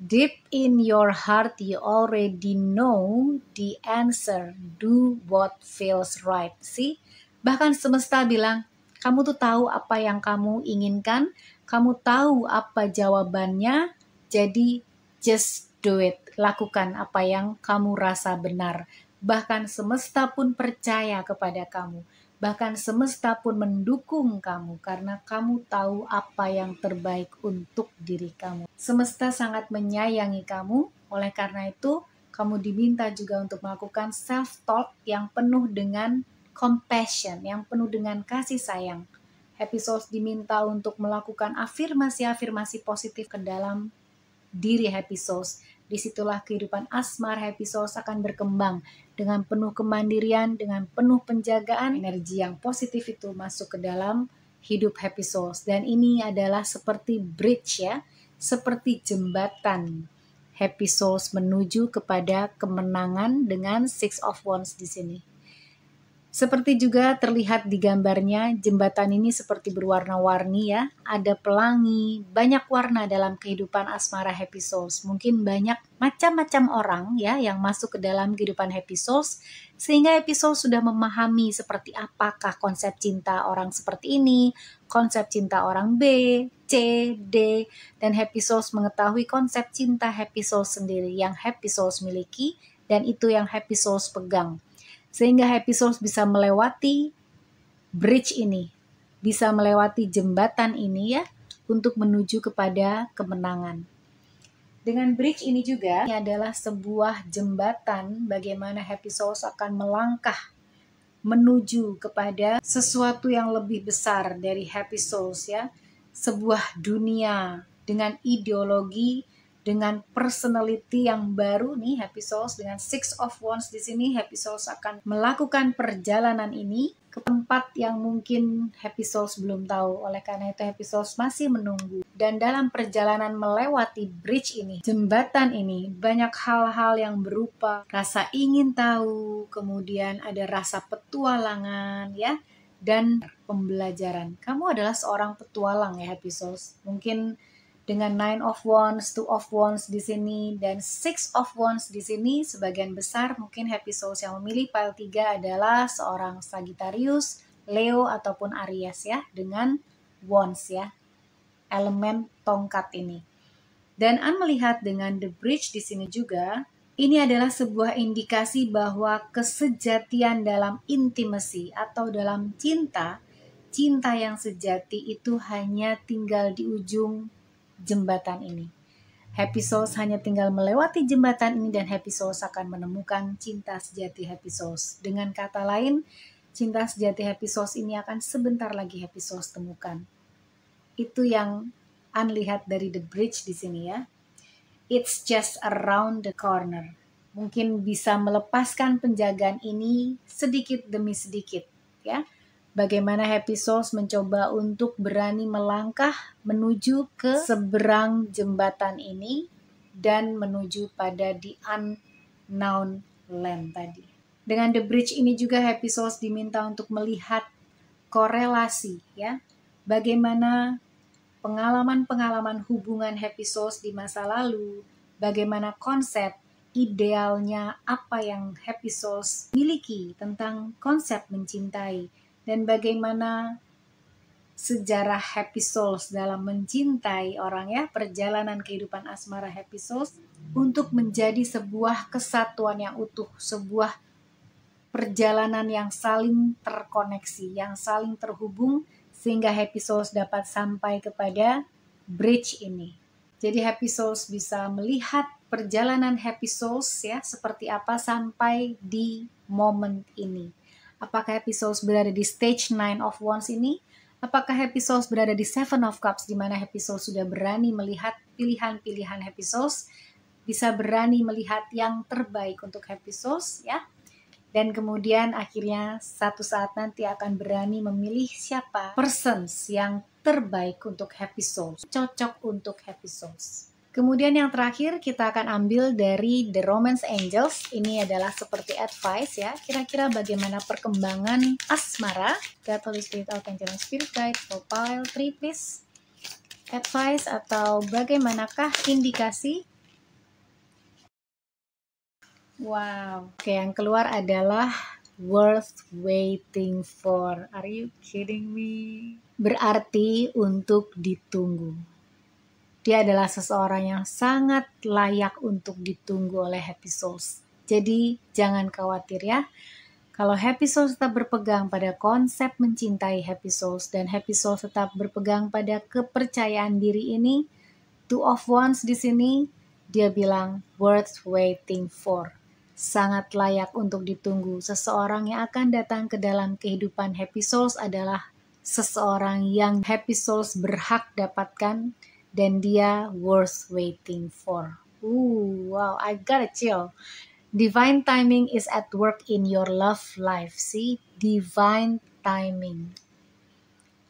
Deep in your heart, you already know the answer. Do what feels right. See? Bahkan semesta bilang, kamu tuh tahu apa yang kamu inginkan, kamu tahu apa jawabannya, jadi just do it. Lakukan apa yang kamu rasa benar. Bahkan semesta pun percaya kepada kamu. Bahkan semesta pun mendukung kamu karena kamu tahu apa yang terbaik untuk diri kamu. Semesta sangat menyayangi kamu, oleh karena itu kamu diminta juga untuk melakukan self-talk yang penuh dengan compassion, yang penuh dengan kasih sayang. Happy souls diminta untuk melakukan afirmasi-afirmasi positif ke dalam diri happy souls disitulah kehidupan asmara Happy Souls akan berkembang dengan penuh kemandirian, dengan penuh penjagaan. Energi yang positif itu masuk ke dalam hidup Happy Souls, dan ini adalah seperti bridge ya, seperti jembatan Happy Souls menuju kepada kemenangan dengan Six of Wands di sini. Seperti juga terlihat di gambarnya, jembatan ini seperti berwarna-warni ya. Ada pelangi, banyak warna dalam kehidupan asmara Happy Souls. Mungkin banyak macam-macam orang ya yang masuk ke dalam kehidupan Happy Souls, sehingga Happy Souls sudah memahami seperti apakah konsep cinta orang seperti ini, konsep cinta orang B, C, D, dan Happy Souls mengetahui konsep cinta Happy Souls sendiri yang Happy Souls miliki, dan itu yang Happy Souls pegang. Sehingga Happy Souls bisa melewati bridge ini, bisa melewati jembatan ini ya, untuk menuju kepada kemenangan. Dengan bridge ini juga, ini adalah sebuah jembatan bagaimana Happy Souls akan melangkah menuju kepada sesuatu yang lebih besar dari Happy Souls ya. Sebuah dunia dengan ideologi, dengan personality yang baru nih Happy Souls. Dengan Six of Wands di sini, Happy Souls akan melakukan perjalanan ini ke tempat yang mungkin Happy Souls belum tahu. Oleh karena itu Happy Souls masih menunggu. Dan dalam perjalanan melewati bridge ini, jembatan ini, banyak hal-hal yang berupa rasa ingin tahu, kemudian ada rasa petualangan ya, dan pembelajaran. Kamu adalah seorang petualang ya Happy Souls. Mungkin dengan Nine of Wands, Two of Wands di sini, dan Six of Wands di sini, sebagian besar mungkin Happy Souls yang memilih pile 3 adalah seorang Sagittarius, Leo, ataupun Aries ya, dengan Wands ya, elemen tongkat ini. Dan An melihat dengan the bridge di sini juga, ini adalah sebuah indikasi bahwa kesejatian dalam intimacy atau dalam cinta, cinta yang sejati itu hanya tinggal di ujung jembatan ini. Happy Souls hanya tinggal melewati jembatan ini dan Happy Souls akan menemukan cinta sejati Happy Souls. Dengan kata lain, cinta sejati Happy Souls ini akan sebentar lagi Happy Souls temukan. Itu yang An lihat dari the bridge di sini ya. It's just around the corner. Mungkin bisa melepaskan penjagaan ini sedikit demi sedikit ya. Bagaimana Happy Souls mencoba untuk berani melangkah menuju ke seberang jembatan ini dan menuju pada the unknown land tadi. Dengan the bridge ini juga Happy Souls diminta untuk melihat korelasi ya. Bagaimana pengalaman-pengalaman hubungan Happy Souls di masa lalu, bagaimana konsep idealnya apa yang Happy Souls miliki tentang konsep mencintai, dan bagaimana sejarah Happy Souls dalam mencintai orang ya, perjalanan kehidupan asmara Happy Souls untuk menjadi sebuah kesatuan yang utuh, sebuah perjalanan yang saling terkoneksi, yang saling terhubung, sehingga Happy Souls dapat sampai kepada bridge ini. Jadi Happy Souls bisa melihat perjalanan Happy Souls ya, seperti apa sampai di momen ini. Apakah Happy Souls berada di stage 9 of Wands ini? Apakah Happy Souls berada di 7 of Cups, di mana Happy Souls sudah berani melihat pilihan-pilihan Happy Souls, bisa berani melihat yang terbaik untuk Happy Souls ya. Dan kemudian akhirnya satu saat nanti akan berani memilih siapa persons yang terbaik untuk Happy Souls, cocok untuk Happy Souls. Kemudian yang terakhir kita akan ambil dari The Romance Angels. Ini adalah seperti advice ya. Kira-kira bagaimana perkembangan asmara. God, Holy Spirit, Archangel, Spirit Guide, for pile 3 please. Advice atau bagaimanakah indikasi? Wow. Oke, yang keluar adalah worth waiting for. Are you kidding me? Berarti untuk ditunggu. Dia adalah seseorang yang sangat layak untuk ditunggu oleh Happy Souls. Jadi jangan khawatir ya. Kalau Happy Souls tetap berpegang pada konsep mencintai Happy Souls dan Happy Souls tetap berpegang pada kepercayaan diri ini, Two of Wands di sini dia bilang worth waiting for. Sangat layak untuk ditunggu. Seseorang yang akan datang ke dalam kehidupan Happy Souls adalah seseorang yang Happy Souls berhak dapatkan dan dia worth waiting for. Wow, I got a chill. Divine timing is at work in your love life. See, divine timing.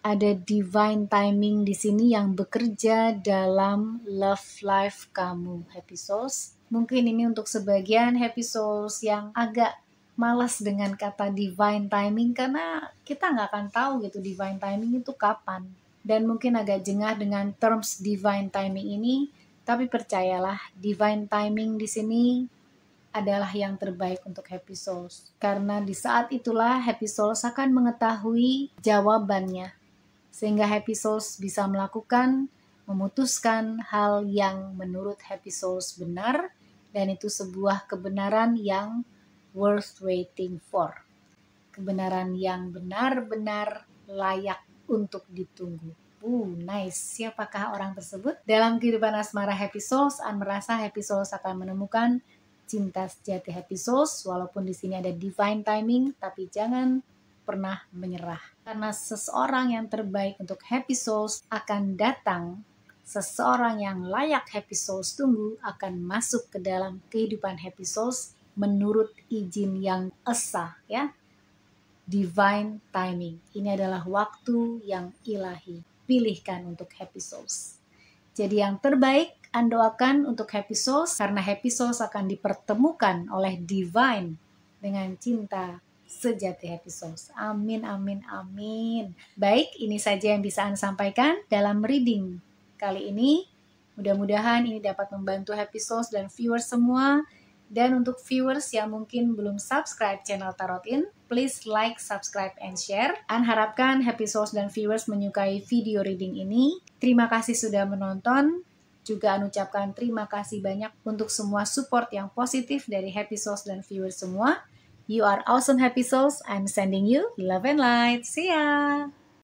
Ada divine timing di sini yang bekerja dalam love life kamu, Happy Souls. Mungkin ini untuk sebagian Happy Souls yang agak malas dengan kata divine timing karena kita nggak akan tahu gitu divine timing itu kapan. Dan mungkin agak jengah dengan terms divine timing ini, tapi percayalah divine timing di sini adalah yang terbaik untuk Happy Souls. Karena di saat itulah Happy Souls akan mengetahui jawabannya. Sehingga Happy Souls bisa memutuskan hal yang menurut Happy Souls benar. Dan itu sebuah kebenaran yang worth waiting for. Kebenaran yang benar-benar layak untuk ditunggu. Nice. Siapakah orang tersebut? Dalam kehidupan asmara Happy Souls, An merasa Happy Souls akan menemukan cinta sejati Happy Souls, walaupun di sini ada divine timing, tapi jangan pernah menyerah. Karena seseorang yang terbaik untuk Happy Souls akan datang, seseorang yang layak Happy Souls tunggu akan masuk ke dalam kehidupan Happy Souls menurut izin yang esa, ya. Divine timing. Ini adalah waktu yang ilahi. Pilihkan untuk Happy Souls. Jadi yang terbaik An doakan untuk Happy Souls karena Happy Souls akan dipertemukan oleh Divine dengan cinta sejati Happy Souls. Amin, amin, amin. Baik, ini saja yang bisa An sampaikan dalam reading kali ini. Mudah-mudahan ini dapat membantu Happy Souls dan viewers semua. Dan untuk viewers yang mungkin belum subscribe channel Tarot In, please like, subscribe, and share. An harapkan Happy Souls dan viewers menyukai video reading ini. Terima kasih sudah menonton. Juga An ucapkan terima kasih banyak untuk semua support yang positif dari Happy Souls dan viewers semua. You are awesome Happy Souls. I'm sending you love and light. See ya!